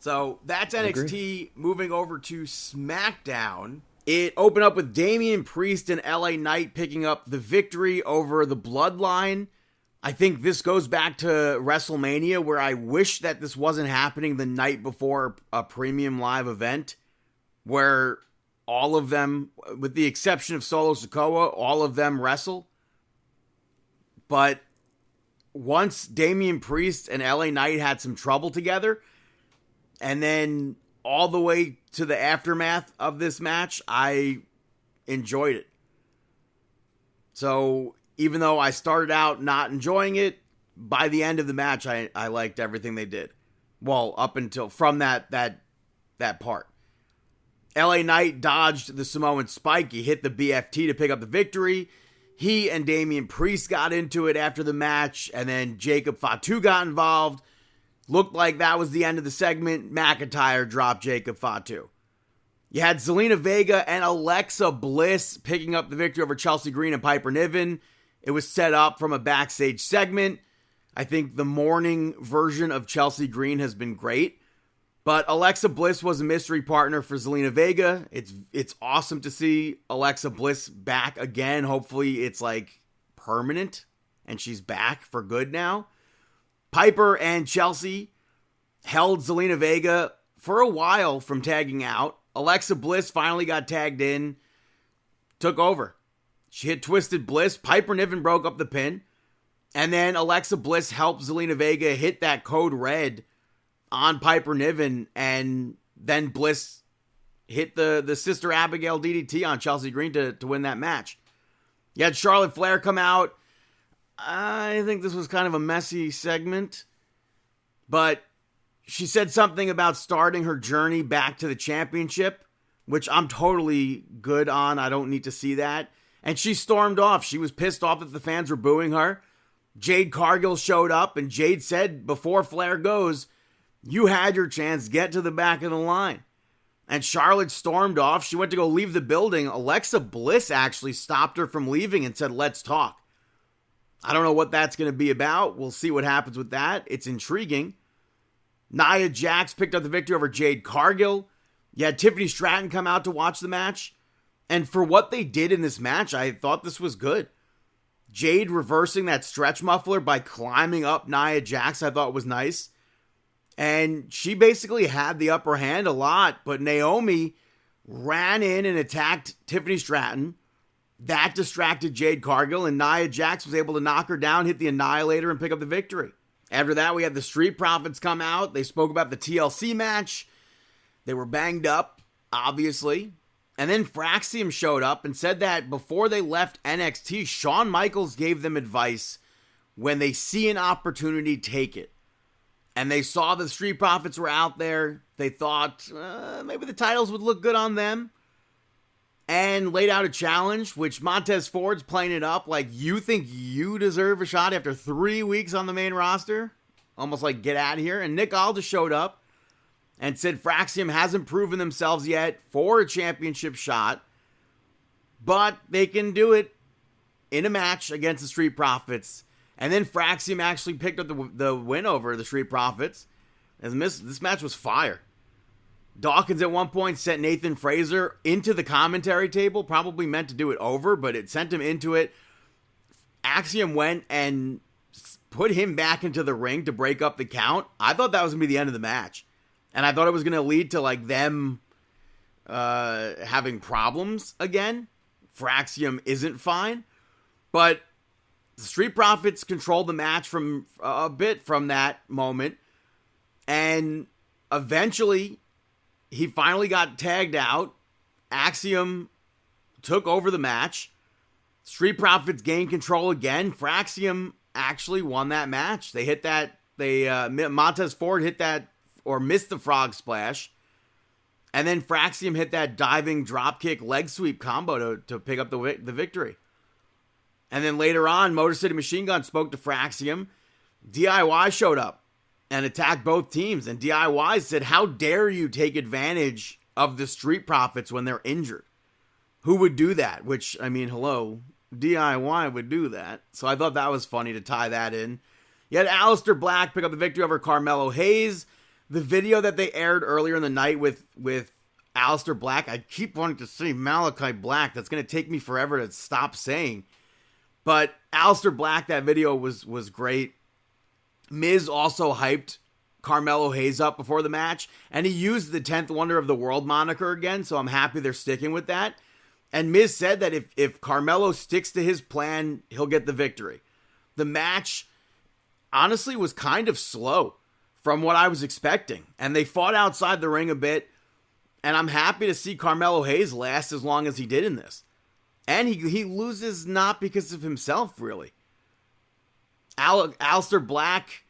So that's NXT. Moving over to SmackDown. It opened up with Damian Priest and LA Knight picking up the victory over the Bloodline. I think this goes back to WrestleMania, where I wish that this wasn't happening the night before a premium live event, where all of them, with the exception of Solo Sikoa, all of them wrestle. But once Damian Priest and LA Knight had some trouble together, and then all the way to the aftermath of this match, I enjoyed it. So even though I started out not enjoying it, by the end of the match, I liked everything they did. Well, up until from that part. LA Knight dodged the Samoan spike. He hit the BFT to pick up the victory. He and Damian Priest got into it after the match, and then Jacob Fatu got involved. Looked like that was the end of the segment. McIntyre dropped Jacob Fatu. You had Zelina Vega and Alexa Bliss picking up the victory over Chelsea Green and Piper Niven. It was set up from a backstage segment. I think the morning version of Chelsea Green has been great. But Alexa Bliss was a mystery partner for Zelina Vega. It's awesome to see Alexa Bliss back again. Hopefully it's like permanent and she's back for good now. Piper and Chelsea held Zelina Vega for a while from tagging out. Alexa Bliss finally got tagged in, took over. She hit Twisted Bliss. Piper Niven broke up the pin. And then Alexa Bliss helped Zelina Vega hit that code red on Piper Niven. And then Bliss hit the Sister Abigail DDT on Chelsea Green to win that match. You had Charlotte Flair come out. I think this was kind of a messy segment. But she said something about starting her journey back to the championship, which I'm totally good on. I don't need to see that. And she stormed off. She was pissed off that the fans were booing her. Jade Cargill showed up, and Jade said before Flair goes, "You had your chance. Get to the back of the line." And Charlotte stormed off. She went to go leave the building. Alexa Bliss actually stopped her from leaving and said, "Let's talk." I don't know what that's going to be about. We'll see what happens with that. It's intriguing. Nia Jax picked up the victory over Jade Cargill. You had Tiffany Stratton come out to watch the match. And for what they did in this match, I thought this was good. Jade reversing that stretch muffler by climbing up Nia Jax, I thought was nice. And she basically had the upper hand a lot, but Naomi ran in and attacked Tiffany Stratton. That distracted Jade Cargill, and Nia Jax was able to knock her down, hit the Annihilator, and pick up the victory. After that, we had the Street Profits come out. They spoke about the TLC match. They were banged up, obviously. And then Fraxium showed up and said that before they left NXT, Shawn Michaels gave them advice: when they see an opportunity, take it. And they saw the Street Profits were out there. They thought maybe the titles would look good on them. And laid out a challenge, which Montez Ford's playing it up like, you think you deserve a shot after 3 weeks on the main roster? Almost like, get out of here. And Nick Aldis showed up and said Fraxium hasn't proven themselves yet for a championship shot, but they can do it in a match against the Street Profits. And then Fraxium actually picked up the win over the Street Profits. And this match was fire. Dawkins at one point sent Nathan Fraser into the commentary table, probably meant to do it over, but it sent him into it. Axiom went and put him back into the ring to break up the count. I thought that was going to be the end of the match. And I thought it was going to lead to like them having problems again. Fraxium isn't fine. But the Street Profits controlled the match from a bit from that moment. And eventually he finally got tagged out. Axiom took over the match. Street Profits gained control again. Fraxium actually won that match. They hit that. Montez Ford hit that or missed the frog splash. And then Fraxium hit that diving dropkick leg sweep combo to pick up the victory. And then later on, Motor City Machine Gun spoke to Fraxium. DIY showed up and attacked both teams. And DIY said, how dare you take advantage of the Street Profits when they're injured? Who would do that? Which, I mean, hello, DIY would do that. So I thought that was funny to tie that in. You had Aleister Black pick up the victory over Carmelo Hayes. The video that they aired earlier in the night with Aleister Black, I keep wanting to say Malachi Black. That's going to take me forever to stop saying. But Aleister Black, that video was great. Miz also hyped Carmelo Hayes up before the match, and he used the 10th Wonder of the World moniker again, so I'm happy they're sticking with that. And Miz said that if Carmelo sticks to his plan, he'll get the victory. The match, honestly, was kind of slow from what I was expecting, and they fought outside the ring a bit, and I'm happy to see Carmelo Hayes last as long as he did in this. And he loses not because of himself, really. Aleister Black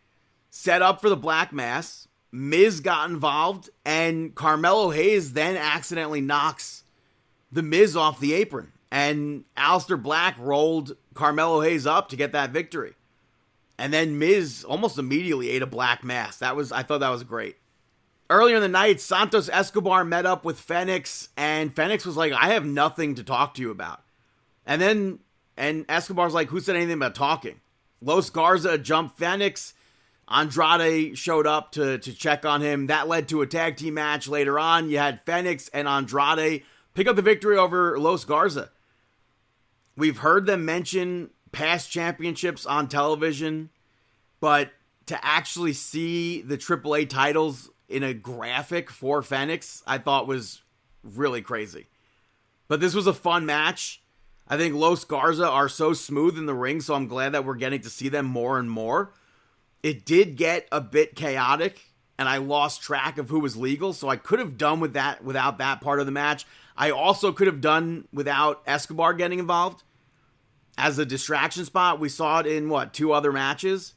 set up for the Black Mass. Miz got involved, and Carmelo Hayes then accidentally knocks the Miz off the apron. And Aleister Black rolled Carmelo Hayes up to get that victory. And then Miz almost immediately ate a black mass. I thought that was great. Earlier in the night, Santos Escobar met up with Fenix, and Fenix was like, I have nothing to talk to you about. And Escobar's like, who said anything about talking? Los Garza jumped Fenix. Andrade showed up to check on him. That led to a tag team match later on. You had Fenix and Andrade pick up the victory over Los Garza. We've heard them mention past championships on television, but to actually see the AAA titles in a graphic for Fenix, I thought was really crazy. But this was a fun match. I think Los Garza are so smooth in the ring, so I'm glad that we're getting to see them more and more. It did get a bit chaotic, and I lost track of who was legal, so I could have done without that part of the match. I also could have done without Escobar getting involved as a distraction spot. We saw it in, 2 other matches?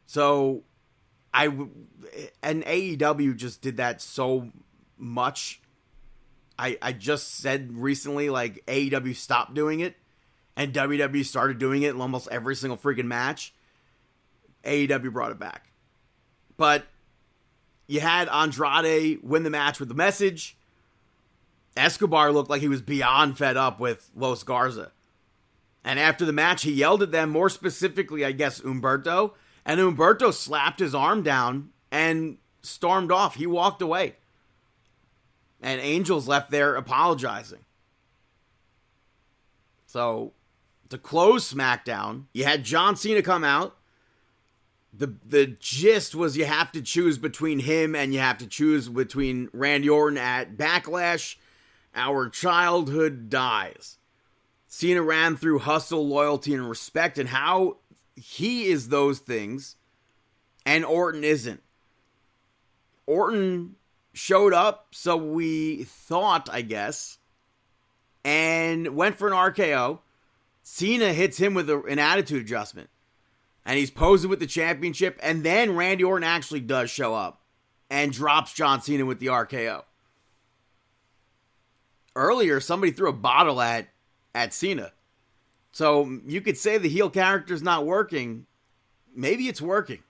So, and AEW just did that so much. I just said recently, like, AEW stopped doing it, and WWE started doing it in almost every single freaking match. AEW brought it back. But you had Andrade win the match with the message. Escobar looked like he was beyond fed up with Los Garza. And after the match, he yelled at them, more specifically, I guess, Humberto. And Humberto slapped his arm down and stormed off. He walked away. And Angel's left there apologizing. So, to close SmackDown, you had John Cena come out. The gist was you have to choose between him and you have to choose between Randy Orton at Backlash. Our childhood dies. Cena ran through hustle, loyalty, and respect, and how he is those things, and Orton isn't. Orton showed up, so we thought, I guess, and went for an RKO. Cena hits him with an attitude adjustment, and he's posing with the championship, and then Randy Orton actually does show up and drops John Cena with the RKO. Earlier, somebody threw a bottle at Cena. So you could say the heel character's not working. Maybe it's working.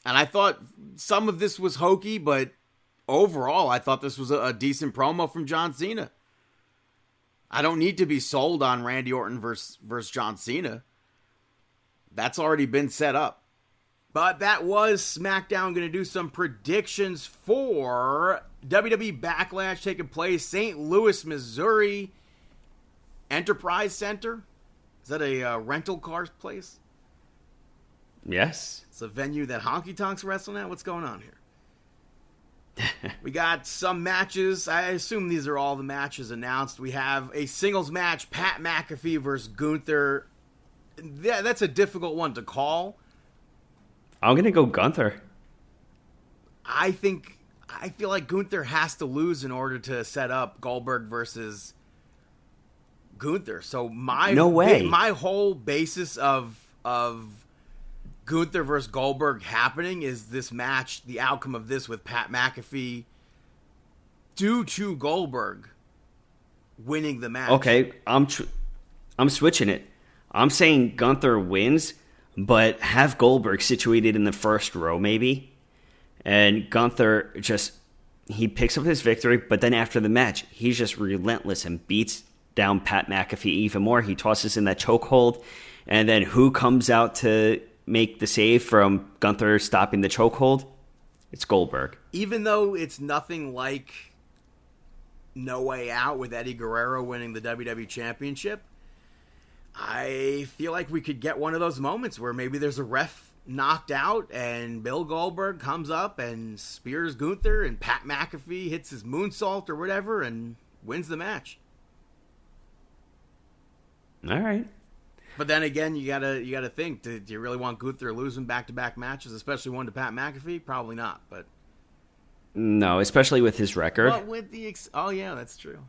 And I thought some of this was hokey, but overall, I thought this was a decent promo from John Cena. I don't need to be sold on Randy Orton versus John Cena. That's already been set up. But that was SmackDown. Going to do some predictions for WWE Backlash taking place St. Louis, Missouri. Enterprise Center? Is that a rental car place? Yes. It's a venue that Honky Tonks wrestling at? What's going on here? We got some matches. I assume these are all the matches announced. We have a singles match, Pat McAfee versus Gunther. That's a difficult one to call. I'm going to go Gunther. I feel like Gunther has to lose in order to set up Goldberg versus Gunther. So my whole basis of Gunther versus Goldberg happening is this match, the outcome of this with Pat McAfee due to Goldberg winning the match. Okay, I'm switching it. I'm saying Gunther wins, but have Goldberg situated in the first row maybe. And Gunther he picks up his victory, but then after the match, he's just relentless and beats down Pat McAfee even more. He tosses in that chokehold, and then who comes out to make the save from Gunther stopping the chokehold? It's Goldberg. Even though it's nothing like No Way Out with Eddie Guerrero winning the WWE Championship, I feel like we could get one of those moments where maybe there's a ref knocked out and Bill Goldberg comes up and spears Gunther and Pat McAfee hits his moonsault or whatever and wins the match. All right. But then again, you gotta think: do you really want Gunther losing back-to-back matches, especially one to Pat McAfee? Probably not. But no, especially with his record. But with the oh yeah, that's true.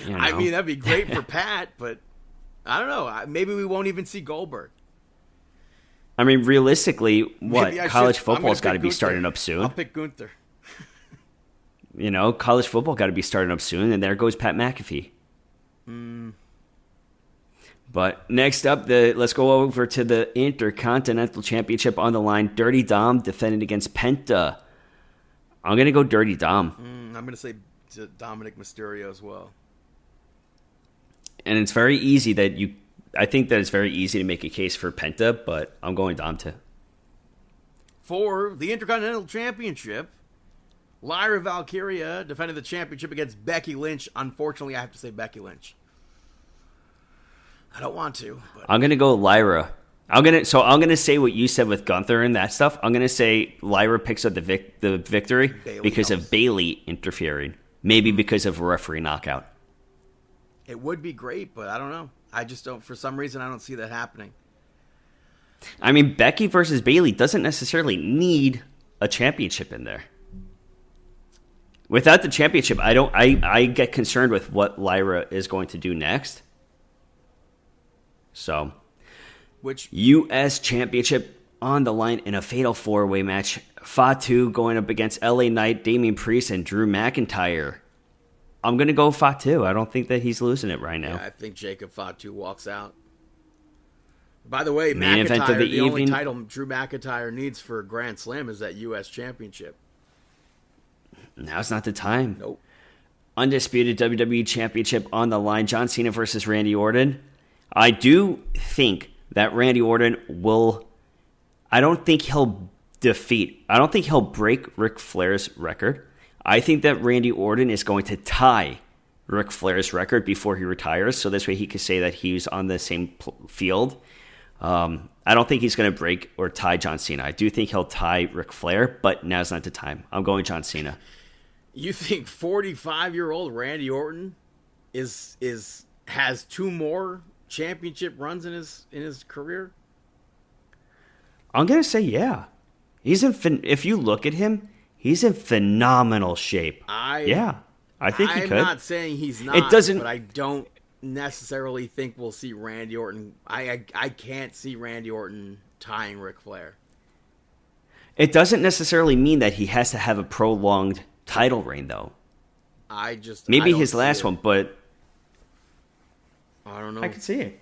I mean, that'd be great for Pat, but I don't know. Maybe we won't even see Goldberg. I mean, realistically, college football's got to be starting up soon. I'll pick Gunther. College football got to be starting up soon, and there goes Pat McAfee. But next up, let's go over to the Intercontinental Championship on the line. Dirty Dom defending against Penta. I'm going to go Dirty Dom. I'm going to say Dominic Mysterio as well. And it's very easy I think that it's very easy to make a case for Penta, but I'm going Dom too. For the Intercontinental Championship, Lyra Valkyria defended the championship against Becky Lynch. Unfortunately, I have to say Becky Lynch. I don't want to, but I'm gonna go Lyra. I'm gonna say what you said with Gunther and that stuff. I'm gonna say Lyra picks up the victory because of Bayley interfering. Maybe because of a referee knockout. It would be great, but I don't know. I just don't. For some reason, I don't see that happening. I mean, Becky versus Bayley doesn't necessarily need a championship in there. Without the championship, I get concerned with what Lyra is going to do next. So, which U.S. Championship on the line in a fatal 4-way match. Fatu going up against LA Knight, Damian Priest, and Drew McIntyre. I'm going to go Fatu. I don't think that he's losing it right now. Yeah, I think Jacob Fatu walks out. By the way, Main event of the only title Drew McIntyre needs for Grand Slam is that U.S. Championship. Now's not the time. Nope. Undisputed WWE Championship on the line. John Cena versus Randy Orton. I do think that Randy Orton will... I don't think he'll break Ric Flair's record. I think that Randy Orton is going to tie Ric Flair's record before he retires, so this way he could say that he's on the same field. I don't think he's going to break or tie John Cena. I do think he'll tie Ric Flair, but now's not the time. I'm going John Cena. You think 45-year-old Randy Orton has 2 more championship runs in his career? I'm going to say yeah. If you look at him, he's in phenomenal shape. I think he could. I'm not saying he's not, but I don't necessarily think we'll see Randy Orton. I can't see Randy Orton tying Ric Flair. It doesn't necessarily mean that he has to have a prolonged title reign, though. Maybe his last one, but I don't know. I can see it.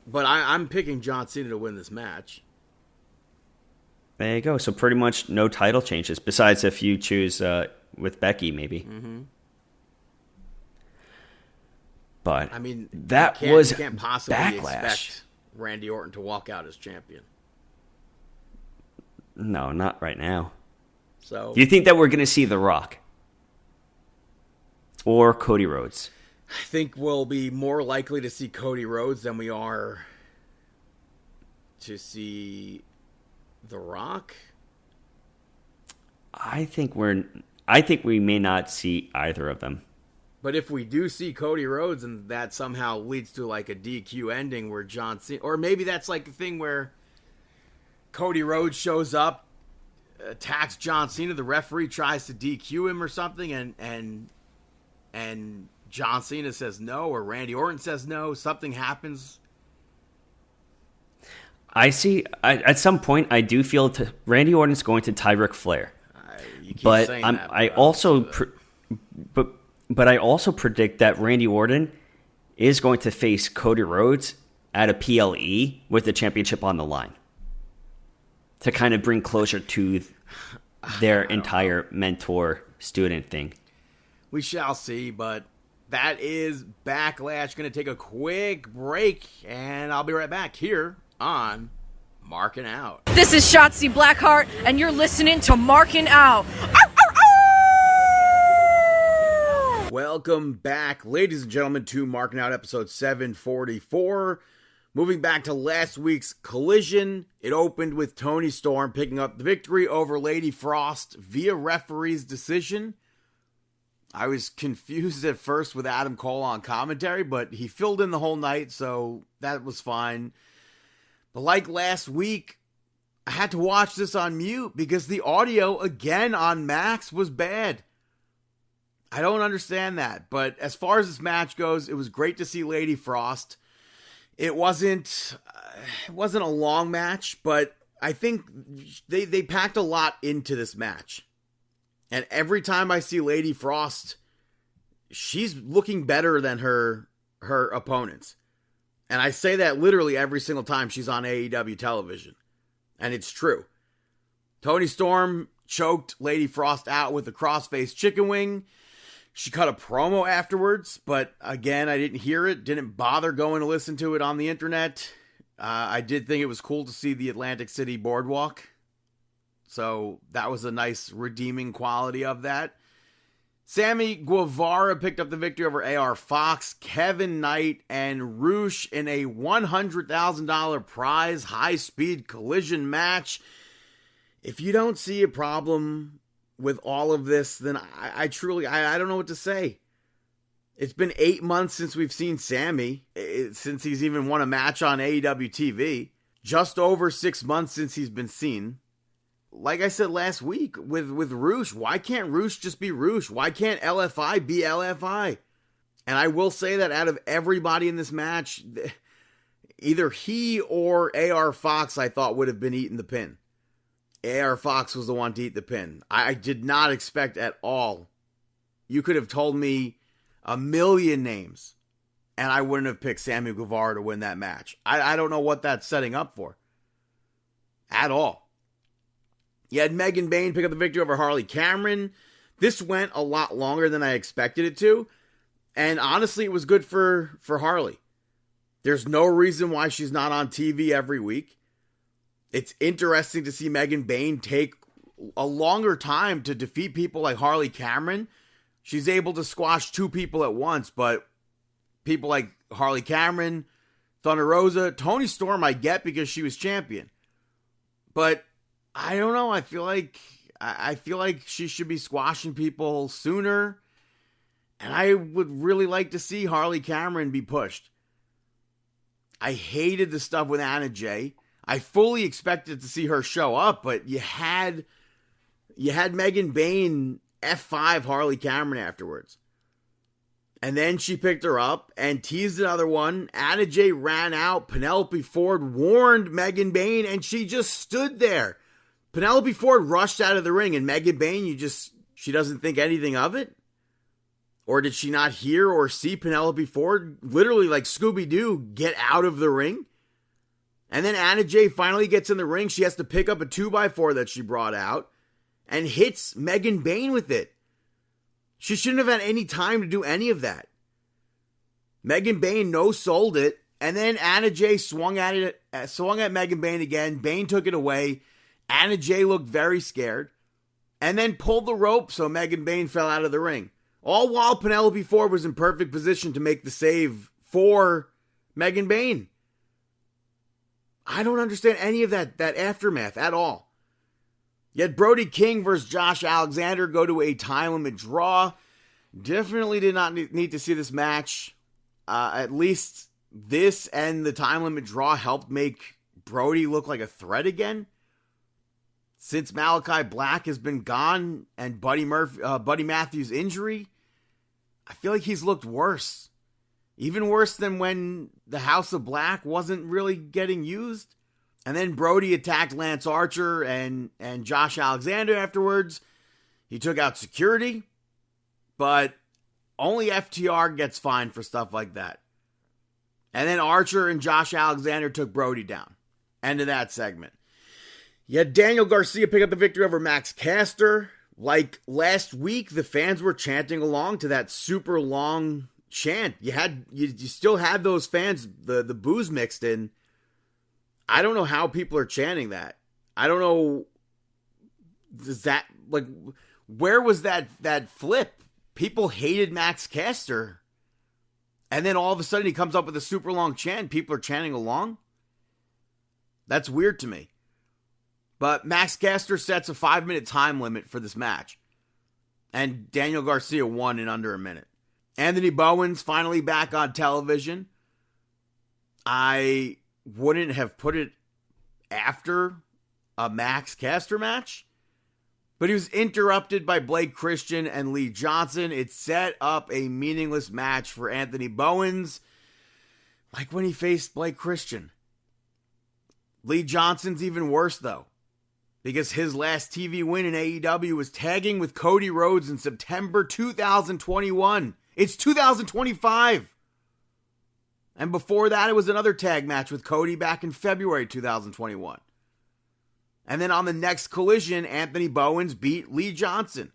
But I'm picking John Cena to win this match. There you go. So pretty much no title changes, besides if you choose with Becky, maybe. Mm-hmm. But I mean, that you was can't possibly Backlash. Expect Randy Orton to walk out as champion. No, not right now. So, do you think that we're going to see The Rock or Cody Rhodes? I think we'll be more likely to see Cody Rhodes than we are to see The Rock. I think we may not see either of them. But if we do see Cody Rhodes and that somehow leads to like a DQ ending where John Cena, or maybe that's like a thing where Cody Rhodes shows up, attacks John Cena, the referee tries to DQ him or something, and John Cena says no, or Randy Orton says no, something happens. At some point, I do feel Randy Orton's going to tie Ric Flair. But I also predict that Randy Orton is going to face Cody Rhodes at a PLE with the championship on the line to kind of bring closure to their entire mentor-student thing. We shall see, but that is Backlash. Going to take a quick break, and I'll be right back here on Markin Out. This is Shotzi Blackheart, and you're listening to Markin Out. Welcome back, ladies and gentlemen, to Markin Out episode 744. Moving back to last week's Collision, it opened with Toni Storm picking up the victory over Lady Frost via referee's decision. I was confused at first with Adam Cole on commentary, but he filled in the whole night, so that was fine. But like last week, I had to watch this on mute because the audio, again on Max, was bad. I don't understand that, but as far as this match goes, it was great to see Lady Frost. It wasn't a long match, but I think they packed a lot into this match. And every time I see Lady Frost, she's looking better than her opponents. And I say that literally every single time she's on AEW television. And it's true. Toni Storm choked Lady Frost out with a crossface chicken wing. She cut a promo afterwards, but again, I didn't hear it. Didn't bother going to listen to it on the internet. I did think it was cool to see the Atlantic City boardwalk. So that was a nice redeeming quality of that. Sammy Guevara picked up the victory over AR Fox, Kevin Knight, and Roosh in a $100,000 prize high-speed collision match. If you don't see a problem with all of this, then I truly don't know what to say. It's been 8 months since we've seen Sammy, since he's even won a match on AEW TV. Just over 6 months since he's been seen. Like I said last week with Roosh, why can't Roosh just be Roosh? Why can't LFI be LFI? And I will say that out of everybody in this match, either he or AR Fox I thought would have been eating the pin. AR Fox was the one to eat the pin. I did not expect at all. You could have told me a million names, and I wouldn't have picked Sammy Guevara to win that match. I don't know what that's setting up for. At all. You had Megan Bayne pick up the victory over Harley Cameron. This went a lot longer than I expected it to. And honestly, it was good for Harley. There's no reason why she's not on TV every week. It's interesting to see Megan Bayne take a longer time to defeat people like Harley Cameron. She's able to squash two people at once, but people like Harley Cameron, Thunder Rosa, Toni Storm I get because she was champion. But I don't know. I feel like she should be squashing people sooner. And I would really like to see Harley Cameron be pushed. I hated the stuff with Anna Jay. I fully expected to see her show up, but you had Megan Bayne F5 Harley Cameron afterwards. And then she picked her up and teased another one. Anna Jay ran out. Penelope Ford warned Megan Bayne, and she just stood there. Penelope Ford rushed out of the ring, and Megan Bayne, she doesn't think anything of it? Or did she not hear or see Penelope Ford literally like Scooby-Doo get out of the ring? And then Anna Jay finally gets in the ring. She has to pick up a 2x4 that she brought out and hits Megan Bayne with it. She shouldn't have had any time to do any of that. Megan Bayne no-sold it, and then Anna Jay swung at Megan Bayne again. Bayne took it away. Anna Jay looked very scared, and then pulled the rope so Megan Bayne fell out of the ring. All while Penelope Ford was in perfect position to make the save for Megan Bayne. I don't understand any of that aftermath at all. Yet Brody King versus Josh Alexander go to a time limit draw. Definitely did not need to see this match. At least this and the time limit draw helped make Brody look like a threat again. Since Malachi Black has been gone and Buddy Matthews' injury, I feel like he's looked worse. Even worse than when the House of Black wasn't really getting used. And then Brody attacked Lance Archer and Josh Alexander afterwards. He took out security, but only FTR gets fined for stuff like that. And then Archer and Josh Alexander took Brody down. End of that segment. You had Daniel Garcia pick up the victory over Max Caster. Like last week, the fans were chanting along to that super long chant. You still had those fans, the booze mixed in. I don't know how people are chanting that. I don't know. Does that, like, where was that flip? People hated Max Caster. And then all of a sudden he comes up with a super long chant. People are chanting along. That's weird to me. But Max Caster sets a 5-minute time limit for this match. And Daniel Garcia won in under a minute. Anthony Bowen's finally back on television. I wouldn't have put it after a Max Caster match. But he was interrupted by Blake Christian and Lee Johnson. It set up a meaningless match for Anthony Bowens. Like when he faced Blake Christian. Lee Johnson's even worse though. Because his last TV win in AEW was tagging with Cody Rhodes in September 2021. It's 2025. And before that, it was another tag match with Cody back in February 2021. And then on the next Collision, Anthony Bowens beat Lee Johnson.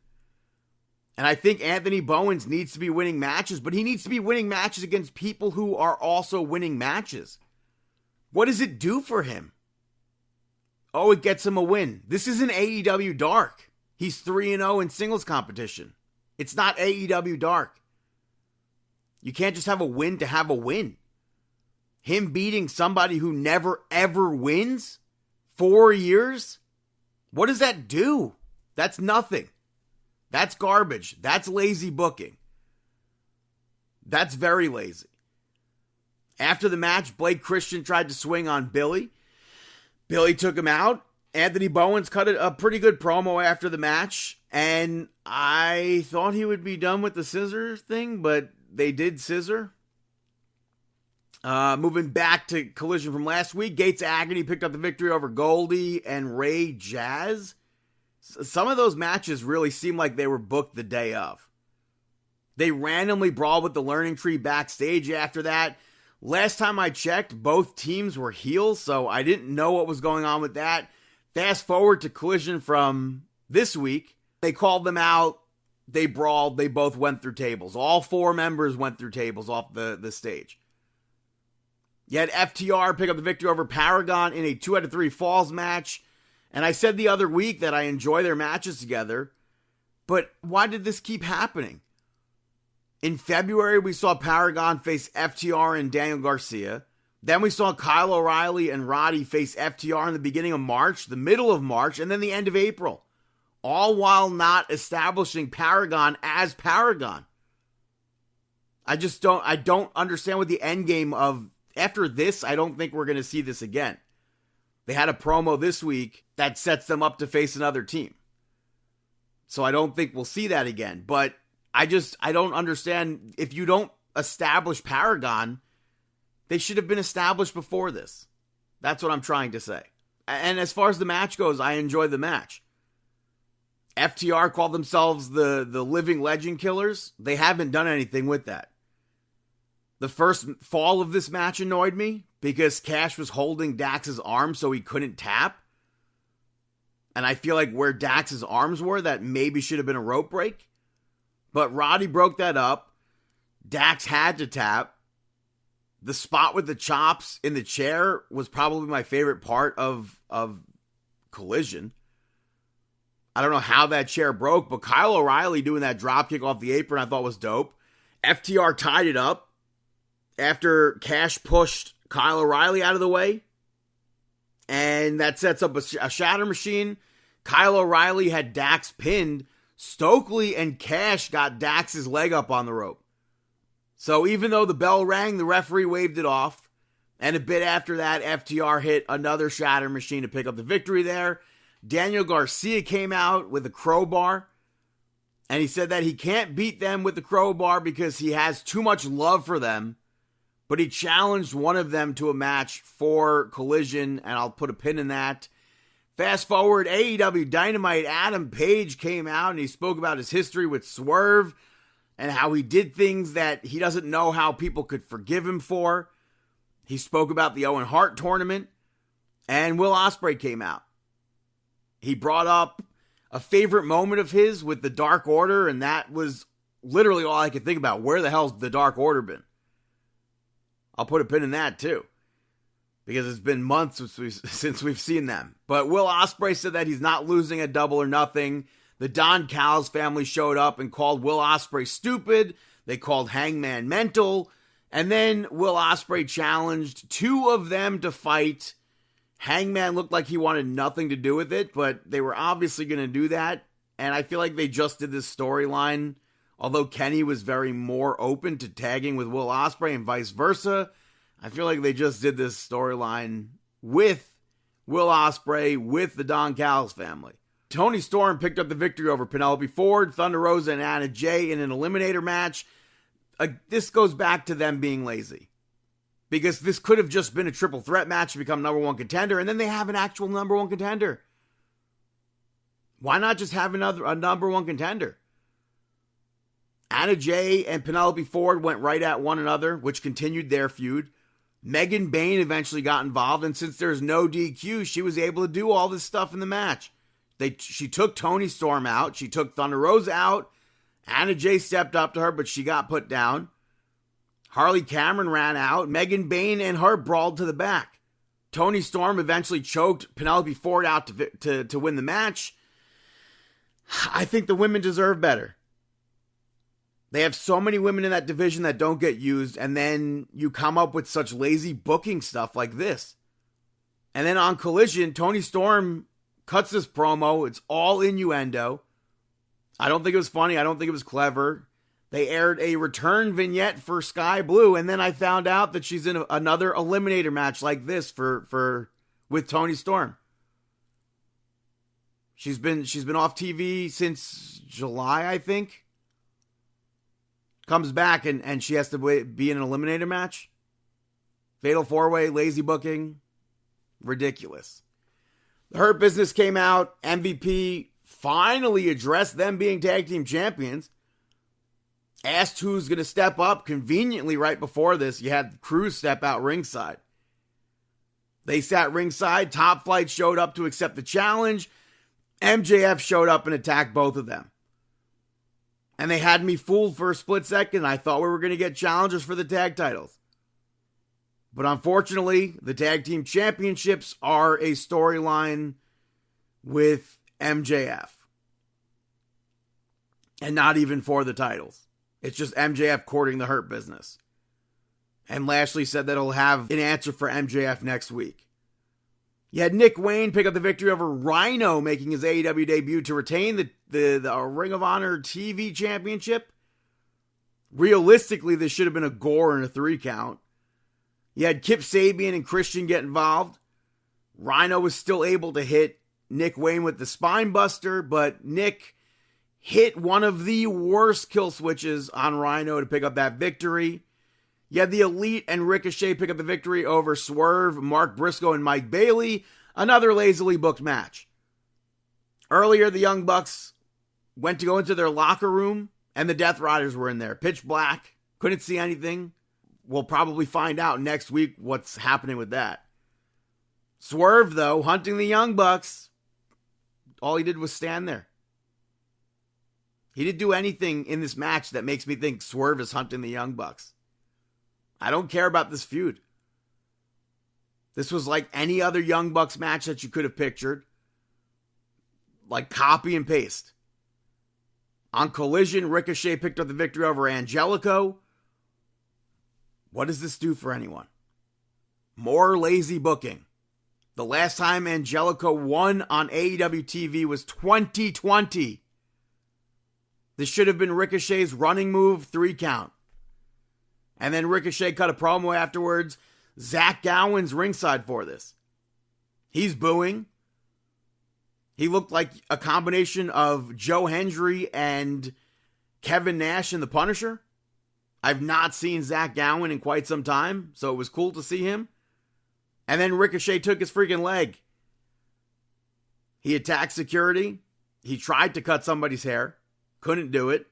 And I think Anthony Bowens needs to be winning matches, but he needs to be winning matches against people who are also winning matches. What does it do for him? Oh, it gets him a win. This isn't AEW Dark. He's 3-0 in singles competition. It's not AEW Dark. You can't just have a win to have a win. Him beating somebody who never ever wins 4 years? What does that do? That's nothing. That's garbage. That's lazy booking. That's very lazy. After the match, Blake Christian tried to swing on Billy. Billy took him out. Anthony Bowens cut a pretty good promo after the match, and I thought he would be done with the scissors thing, but they did scissor. Moving back to Collision from last week, Gates Agony picked up the victory over Goldie and Ray Jazz. Some of those matches really seemed like they were booked the day of. They randomly brawled with the Learning Tree backstage after that. Last time I checked, both teams were heels, so I didn't know what was going on with that. Fast forward to Collision from this week. They called them out. They brawled. They both went through tables. All 4 members went through tables off the stage. You had FTR pick up the victory over Paragon in a 2 out of 3 falls match. And I said the other week that I enjoy their matches together. But why did this keep happening? In February, we saw Paragon face FTR and Daniel Garcia. Then we saw Kyle O'Reilly and Roddy face FTR in the beginning of March, the middle of March, and then the end of April. All while not establishing Paragon as Paragon. I don't understand what the end game of, after this, I don't think we're going to see this again. They had a promo this week that sets them up to face another team. So I don't think we'll see that again. But I don't understand. If you don't establish Paragon, they should have been established before this. That's what I'm trying to say. And as far as the match goes, I enjoyed the match. FTR called themselves the Living Legend Killers. They haven't done anything with that. The first fall of this match annoyed me because Cash was holding Dax's arm so he couldn't tap. And I feel like where Dax's arms were, that maybe should have been a rope break. But Roddy broke that up. Dax had to tap. The spot with the chops in the chair was probably my favorite part of Collision. I don't know how that chair broke, but Kyle O'Reilly doing that dropkick off the apron I thought was dope. FTR tied it up after Cash pushed Kyle O'Reilly out of the way. And that sets up a shatter machine. Kyle O'Reilly had Dax pinned. Stokely and Cash got Dax's leg up on the rope. So even though the bell rang, the referee waved it off. And a bit after that, FTR hit another shatter machine to pick up the victory there. Daniel Garcia came out with a crowbar. And he said that he can't beat them with the crowbar because he has too much love for them. But he challenged one of them to a match for Collision, and I'll put a pin in that. Fast forward, AEW Dynamite, Adam Page came out and he spoke about his history with Swerve and how he did things that he doesn't know how people could forgive him for. He spoke about the Owen Hart tournament, and Will Ospreay came out. He brought up a favorite moment of his with the Dark Order, and that was literally all I could think about. Where the hell's the Dark Order been? I'll put a pin in that too, because it's been months since we've seen them. But Will Ospreay said that he's not losing at Double or Nothing. The Don Callis family showed up and called Will Ospreay stupid. They called Hangman mental. And then Will Ospreay challenged 2 of them to fight. Hangman looked like he wanted nothing to do with it, but they were obviously going to do that. And I feel like they just did this storyline. Although Kenny was very more open to tagging with Will Ospreay and vice versa, I feel like they just did this storyline with Will Ospreay, with the Don Callis family. Toni Storm picked up the victory over Penelope Ford, Thunder Rosa, and Anna Jay in an eliminator match. This goes back to them being lazy. Because this could have just been a triple threat match to become number 1 contender, and then they have an actual number 1 contender. Why not just have a number 1 contender? Anna Jay and Penelope Ford went right at one another, which continued their feud. Megan Bayne eventually got involved, and since there's no DQ, she was able to do all this stuff in the match. She took Toni Storm out. She took Thunder Rosa out. Anna Jay stepped up to her, but she got put down. Harley Cameron ran out. Megan Bayne and her brawled to the back. Toni Storm eventually choked Penelope Ford out to win the match. I think the women deserve better. They have so many women in that division that don't get used, and then you come up with such lazy booking stuff like this. And then on Collision, Toni Storm cuts this promo. It's all innuendo. I don't think it was funny. I don't think it was clever. They aired a return vignette for Sky Blue, and then I found out that she's in another eliminator match like this with Toni Storm. She's been off TV since July, I think. Comes back and she has to be in an eliminator match. Fatal 4-way, lazy booking. Ridiculous. The Hurt Business came out. MVP finally addressed them being tag team champions. Asked who's going to step up. Conveniently, right before this, you had Cruz step out ringside. They sat ringside. Top Flight showed up to accept the challenge. MJF showed up and attacked both of them. And they had me fooled for a split second. I thought we were going to get challengers for the tag titles. But unfortunately, the tag team championships are a storyline with MJF. And not even for the titles. It's just MJF courting the Hurt Business. And Lashley said that he'll have an answer for MJF next week. You had Nick Wayne pick up the victory over Rhino, making his AEW debut to retain the Ring of Honor TV Championship. Realistically, this should have been a gore and a 3 count. You had Kip Sabian and Christian get involved. Rhino was still able to hit Nick Wayne with the spine buster, but Nick hit one of the worst kill switches on Rhino to pick up that victory. You had the Elite and Ricochet pick up the victory over Swerve, Mark Briscoe, and Mike Bailey. Another lazily booked match. Earlier, the Young Bucks went to go into their locker room, and the Death Riders were in there. Pitch black. Couldn't see anything. We'll probably find out next week what's happening with that. Swerve, though, hunting the Young Bucks, all he did was stand there. He didn't do anything in this match that makes me think Swerve is hunting the Young Bucks. I don't care about this feud. This was like any other Young Bucks match that you could have pictured. Like copy and paste. On Collision, Ricochet picked up the victory over Angelico. What does this do for anyone? More lazy booking. The last time Angelico won on AEW TV was 2020. This should have been Ricochet's running move 3 count. And then Ricochet cut a promo afterwards. Zach Gowen's ringside for this. He's booing. He looked like a combination of Joe Hendry and Kevin Nash and the Punisher. I've not seen Zach Gowen in quite some time, so it was cool to see him. And then Ricochet took his freaking leg. He attacked security. He tried to cut somebody's hair. Couldn't do it.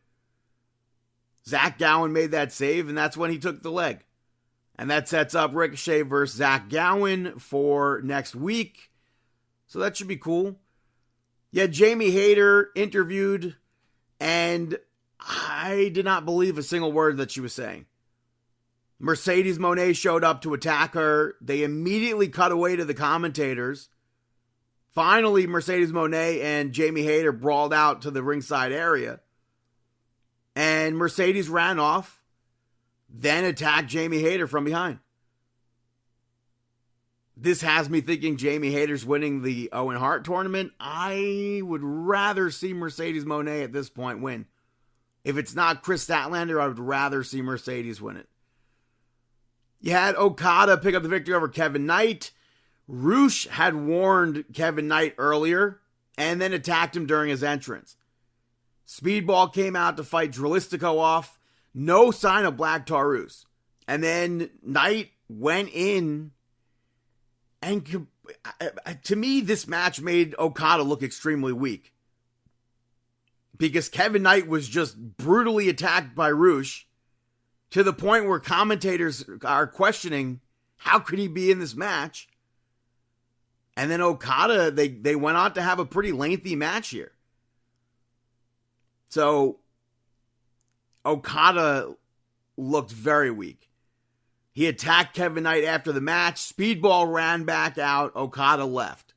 Zach Gowen made that save, and that's when he took the leg. And that sets up Ricochet versus Zach Gowen for next week. So that should be cool. Yeah, Jamie Hayter interviewed, and I did not believe a single word that she was saying. Mercedes Moné showed up to attack her. They immediately cut away to the commentators. Finally, Mercedes Moné and Jamie Hayter brawled out to the ringside area. And Mercedes ran off, then attacked Jamie Hayter from behind. This has me thinking Jamie Hayter's winning the Owen Hart tournament. I would rather see Mercedes Moné at this point win. If it's not Chris Statlander, I would rather see Mercedes win it. You had Okada pick up the victory over Kevin Knight. Roosh had warned Kevin Knight earlier and then attacked him during his entrance. Speedball came out to fight Dralistico off. No sign of Black Taurus. And then Knight went in. And to me, this match made Okada look extremely weak. Because Kevin Knight was just brutally attacked by Roosh to the point where commentators are questioning How could he be in this match? And then Okada, they went on to have a pretty lengthy match here. So Okada looked very weak. He attacked Kevin Knight after the match. Speedball ran back out. Okada left.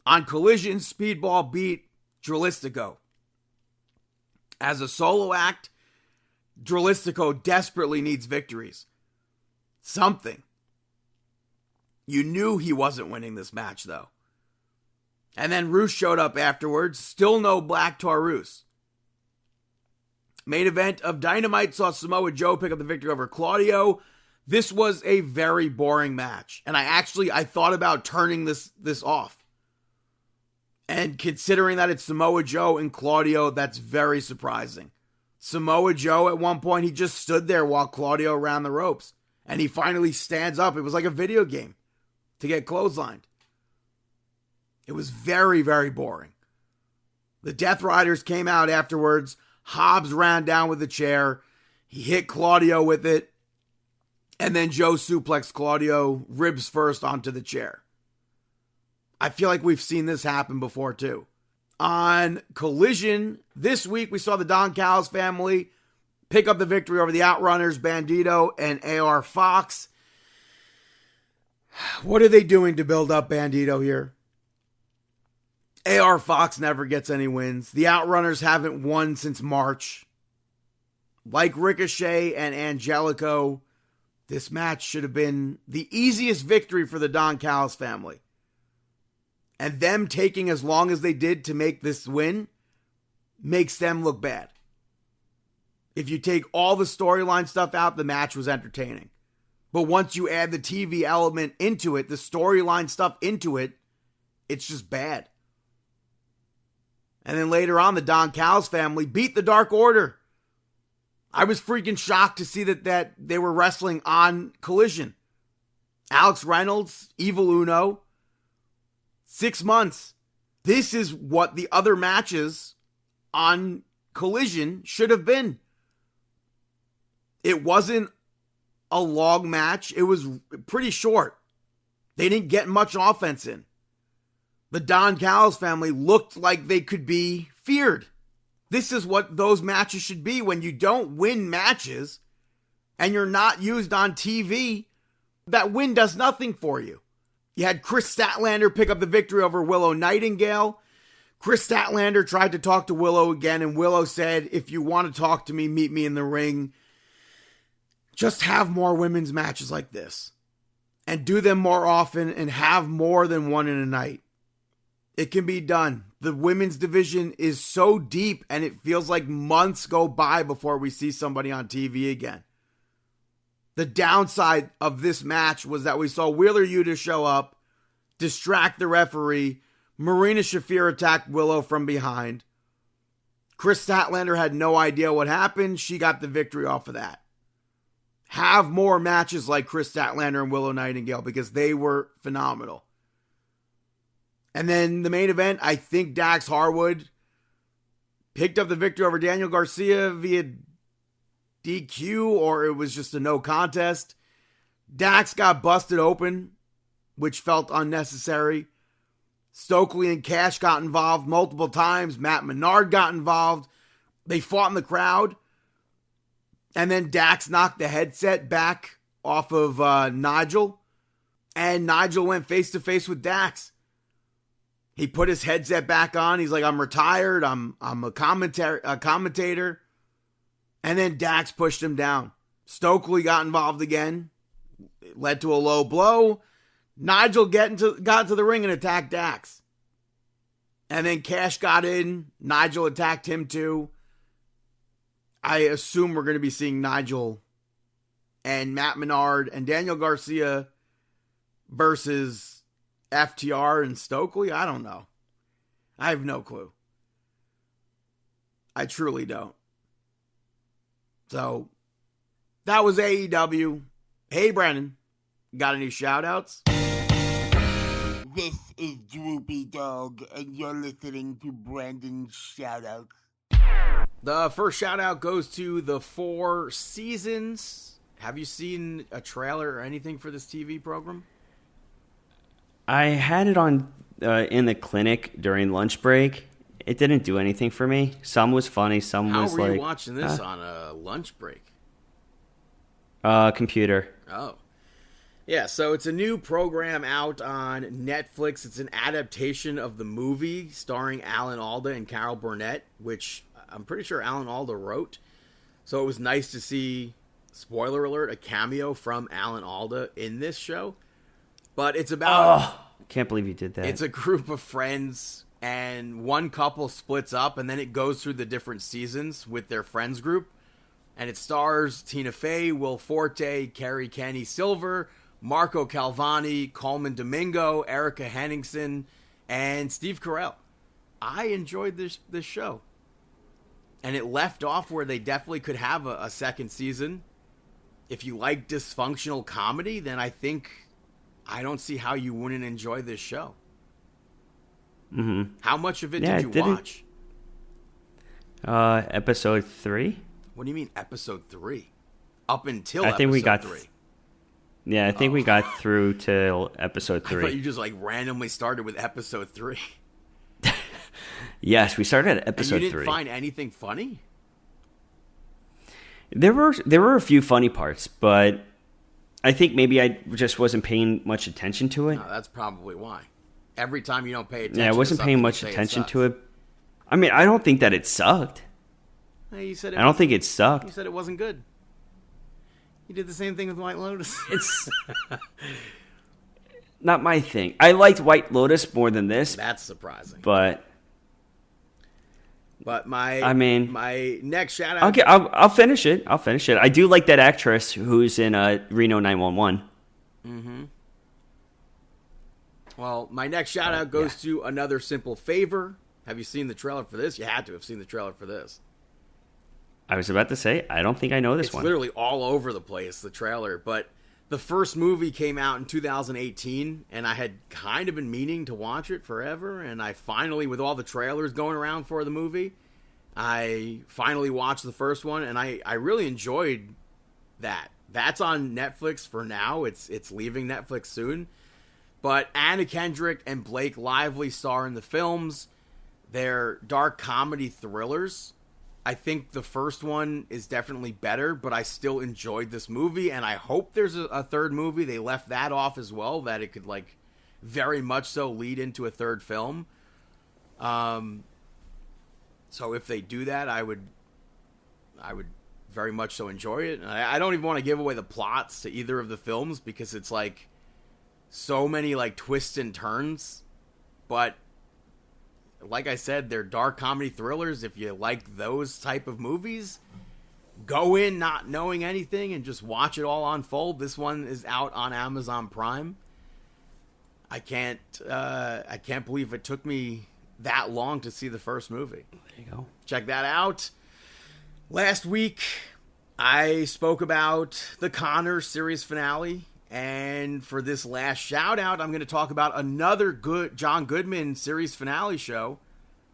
On Collision, Speedball beat Dralistico. As a solo act, Dralistico desperately needs victories. Something. You knew he wasn't winning this match, though. And then Roos showed up afterwards. Still no Black Taurus. Main event of Dynamite saw Samoa Joe pick up the victory over Claudio. This was a very boring match. And I thought about turning this off. And considering that it's Samoa Joe and Claudio, that's very surprising. Samoa Joe, at one point, he just stood there while Claudio ran the ropes. And he finally stands up. It was like a video game to get clotheslined. It was very, very boring. The Death Riders came out afterwards. Hobbs ran down with the chair. He hit Claudio with it. And then Joe suplexed Claudio ribs first onto the chair. I feel like we've seen this happen before too. On Collision, this week we saw the Don Callis family pick up the victory over the Outrunners, Bandito, and AR Fox. What are they doing to build up Bandito here? AR Fox never gets any wins. The Outrunners haven't won since March. Like Ricochet and Angelico, this match should have been the easiest victory for the Don Callis family. And them taking as long as they did to make this win makes them look bad. If you take all the storyline stuff out, the match was entertaining. But once you add the TV element into it, the storyline stuff into it, it's just bad. And then later on, the Don Callis family beat the Dark Order. I was freaking shocked to see that they were wrestling on Collision. Alex Reynolds, Evil Uno, 6 months. This is what the other matches on Collision should have been. It wasn't a long match. It was pretty short. They didn't get much offense in. The Don Callis family looked like they could be feared. This is what those matches should be. When you don't win matches and you're not used on TV, that win does nothing for you. You had Chris Statlander pick up the victory over Willow Nightingale. Chris Statlander tried to talk to Willow again, and Willow said, if you want to talk to me, meet me in the ring. Just have more women's matches like this. And do them more often and have more than one in a night. It can be done. The women's division is so deep, and it feels like months go by before we see somebody on TV again. The downside of this match was that we saw Wheeler Yuta show up, distract the referee. Marina Shafir attacked Willow from behind. Chris Statlander had no idea what happened. She got the victory off of that. Have more matches like Chris Statlander and Willow Nightingale because they were phenomenal. And then the main event, I think Dax Harwood picked up the victory over Daniel Garcia via DQ, or it was just a no contest. Dax got busted open, which felt unnecessary. Stokely and Cash got involved multiple times. Matt Menard got involved. They fought in the crowd. And then Dax knocked the headset back off of Nigel. And Nigel went face to face with Dax. He put his headset back on. He's like, I'm retired. I'm a commentator. And then Dax pushed him down. Stokely got involved again. It led to a low blow. Nigel got into the ring and attacked Dax. And then Cash got in. Nigel attacked him too. I assume we're going to be seeing Nigel and Matt Menard and Daniel Garcia versus FTR and Stokely. I don't know. I have no clue. I truly don't. So, that was AEW. Hey, Brandon. Got any shout-outs? This is Droopy Dog, and you're listening to Brandon's shout-outs. The first shout-out goes to the Four Seasons. Have you seen a trailer or anything for this TV program? I had it on in the clinic during lunch break. It didn't do anything for me. Some was funny. Some How was were like... you watching this on a lunch break? Computer. Oh. Yeah, so it's a new program out on Netflix. It's an adaptation of the movie starring Alan Alda and Carol Burnett, which I'm pretty sure Alan Alda wrote. So it was nice to see, spoiler alert, a cameo from Alan Alda in this show. But it's about... Oh, can't believe you did that. It's a group of friends, and one couple splits up, and then it goes through the different seasons with their friends group. And it stars Tina Fey, Will Forte, Carrie Kenny Silver, Marco Calvani, Coleman Domingo, Erica Henningsen, and Steve Carell. I enjoyed this show. And it left off where they definitely could have a second season. If you like dysfunctional comedy, then I don't see how you wouldn't enjoy this show. Mm-hmm. How much of it did you watch? Episode 3. What do you mean episode 3? Up until I think we got 3. Yeah, I think we got through to episode 3. I thought you just randomly started with episode 3. Yes, we started at episode 3. And you didn't find anything funny? There were a few funny parts, but I think maybe I just wasn't paying much attention to it. No, that's probably why. Every time you don't pay attention, yeah, I wasn't to paying something, much you say attention it to it. I mean, I don't think that it sucked. Hey, you said I don't think it sucked. You said it wasn't good. You did the same thing with White Lotus. It's not my thing. I liked White Lotus more than this. That's surprising. But my next shout out. Okay, I'll finish it. I do like that actress who's in Reno 911. Mm-hmm. Well, my next shout out goes to Another Simple Favor. Have you seen the trailer for this? You had to have seen the trailer for this. I was about to say, I don't think I know this one. It's literally all over the place, the trailer. But the first movie came out in 2018, and I had kind of been meaning to watch it forever. And I finally, with all the trailers going around for the movie, I finally watched the first one, and I really enjoyed that. That's on Netflix for now. It's leaving Netflix soon. But Anna Kendrick and Blake Lively star in the films. They're dark comedy thrillers. I think the first one is definitely better, but I still enjoyed this movie, and I hope there's a third movie. They left that off as well, that it could, very much so lead into a third film. So if they do that, I would very much so enjoy it. And I don't even want to give away the plots to either of the films, because it's, so many, twists and turns, but... Like I said, they're dark comedy thrillers. If you like those type of movies, go in not knowing anything and just watch it all unfold. This one is out on Amazon Prime. I can't believe it took me that long to see the first movie. There you go. Check that out. Last week, I spoke about the Connor series finale. And for this last shout out, I'm going to talk about another good John Goodman series finale show.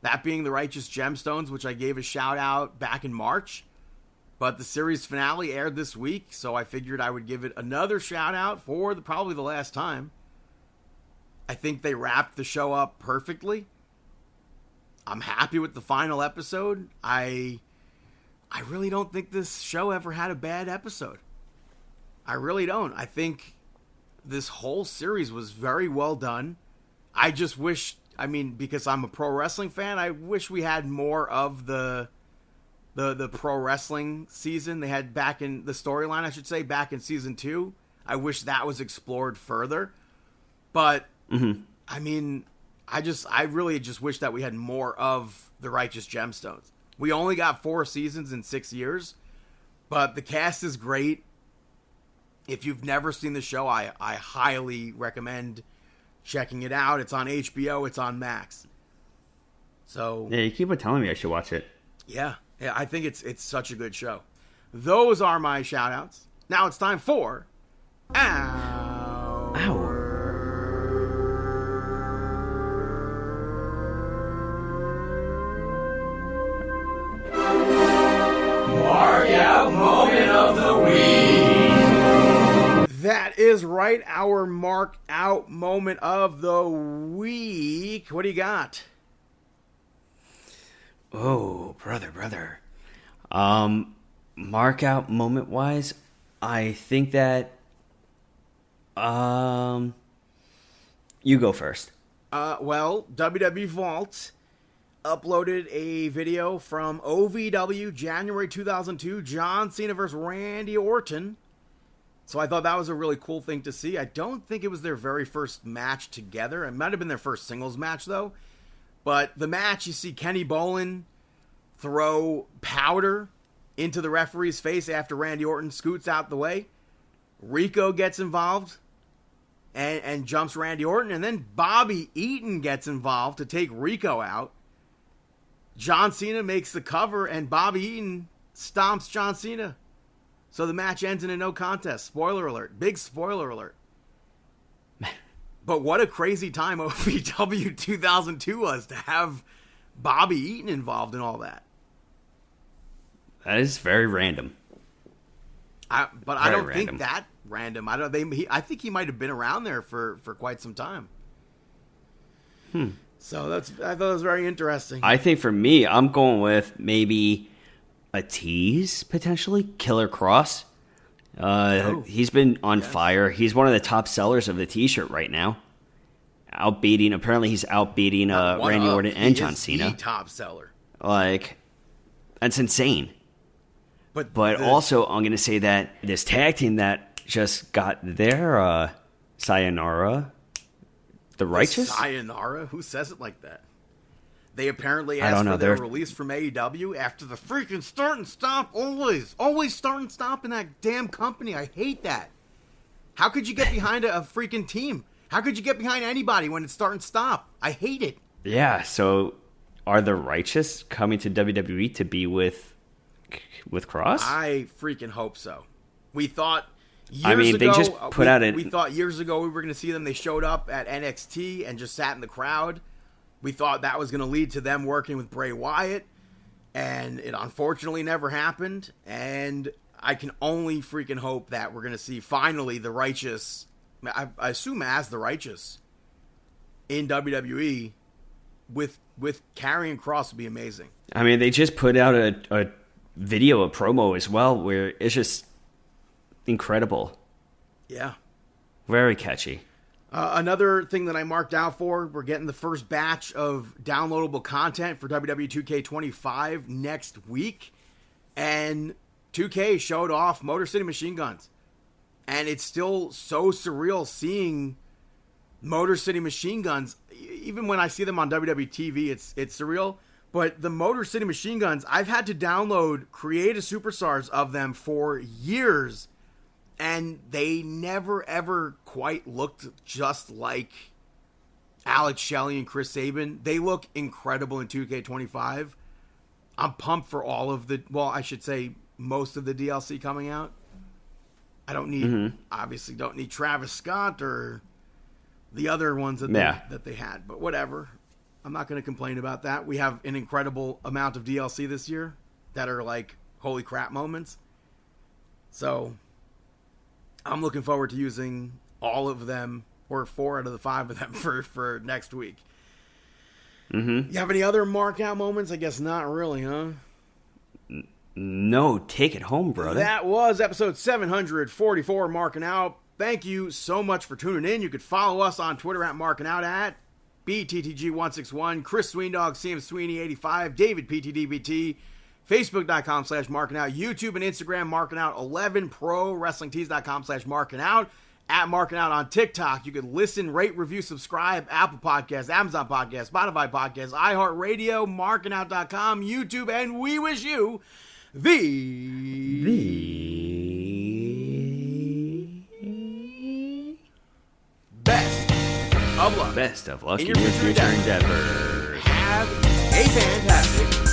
That being The Righteous Gemstones, which I gave a shout out back in March. But the series finale aired this week, so I figured I would give it another shout out for probably the last time. I think they wrapped the show up perfectly. I'm happy with the final episode. I really don't think this show ever had a bad episode. I really don't. I think this whole series was very well done. I just wish, because I'm a pro wrestling fan, I wish we had more of the pro wrestling season they had back in the storyline, I should say, back in season 2. I wish that was explored further. But, I really just wish that we had more of the Righteous Gemstones. We only got 4 seasons in 6 years, but the cast is great. If you've never seen the show, I highly recommend checking it out. It's on HBO. It's on Max. So yeah, you keep on telling me I should watch it. Yeah, I think it's such a good show. Those are my shout-outs. Now it's time for Mark Out Moment of the Week. That is right. Our Mark Out moment of the week. What do you got? Oh, brother. Mark Out moment wise, I think that you go first. Well, WWE Vault uploaded a video from OVW January 2002, John Cena versus Randy Orton. So I thought that was a really cool thing to see. I don't think it was their very first match together. It might have been their first singles match, though. But the match, you see Kenny Bolin throw powder into the referee's face after Randy Orton scoots out the way. Rico gets involved and jumps Randy Orton. And then Bobby Eaton gets involved to take Rico out. John Cena makes the cover, and Bobby Eaton stomps John Cena. So the match ends in a no contest. Spoiler alert. Big spoiler alert. But what a crazy time OVW 2002 was to have Bobby Eaton involved in all that. That is very random. I don't random. think that random. I think he might have been around there for quite some time. So I thought it was very interesting. I think for me, I'm going with maybe a tease, potentially. Killer Cross. He's been on fire. He's one of the top sellers of the t-shirt right now. Apparently he's outbeating Randy Orton and John Cena. The top seller. Like, that's insane. But also, I'm going to say that this tag team that just got their sayonara, the Righteous? Sayonara? Who says it like that? They apparently asked for their release from AEW after the freaking start and stop. Always start and stop in that damn company. I hate that. How could you get behind a freaking team? How could you get behind anybody when it's start and stop? I hate it. Yeah, so are the Righteous coming to WWE to be with Cross? I freaking hope so. We thought they just put out we thought years ago we were going to see them. They showed up at NXT and just sat in the crowd. We thought that was going to lead to them working with Bray Wyatt, and it unfortunately never happened. And I can only freaking hope that we're going to see finally the Righteous, I assume as the Righteous, in WWE with Karrion Kross would be amazing. I mean, they just put out a video, a promo as well, where it's just incredible. Yeah. Very catchy. Another thing that I marked out for, we're getting the first batch of downloadable content for WWE 2K25 next week. And 2K showed off Motor City Machine Guns. And it's still so surreal seeing Motor City Machine Guns. Even when I see them on WWE TV, it's surreal. But the Motor City Machine Guns, I've had to download creative superstars of them for years. And they never, ever quite looked just like Alex Shelley and Chris Sabin. They look incredible in 2K25. I'm pumped for all of I should say most of the DLC coming out. I don't need, obviously don't need Travis Scott or the other ones that they had. But whatever. I'm not going to complain about that. We have an incredible amount of DLC this year that are like holy crap moments. So I'm looking forward to using all of them, or 4 out of the 5 of them for next week. You have any other mark out moments? I guess not really, huh? No, take it home, brother. That was episode 744, Markin Out. Thank you so much for tuning in. You could follow us on Twitter at Markin Out at BTTG161, Chris Sweendog, CM Sweeney 85, David PTDBT, Facebook.com/MarkinOut, YouTube and Instagram, MarkinOut11, ProWrestlingTees.com/MarkinOut, at MarkinOut on TikTok. You can listen, rate, review, subscribe, Apple Podcasts, Amazon Podcasts, Spotify Podcasts, iHeartRadio, MarkinOut.com, YouTube, and we wish you the best of luck. Best of luck in in your future endeavors. Have a fantastic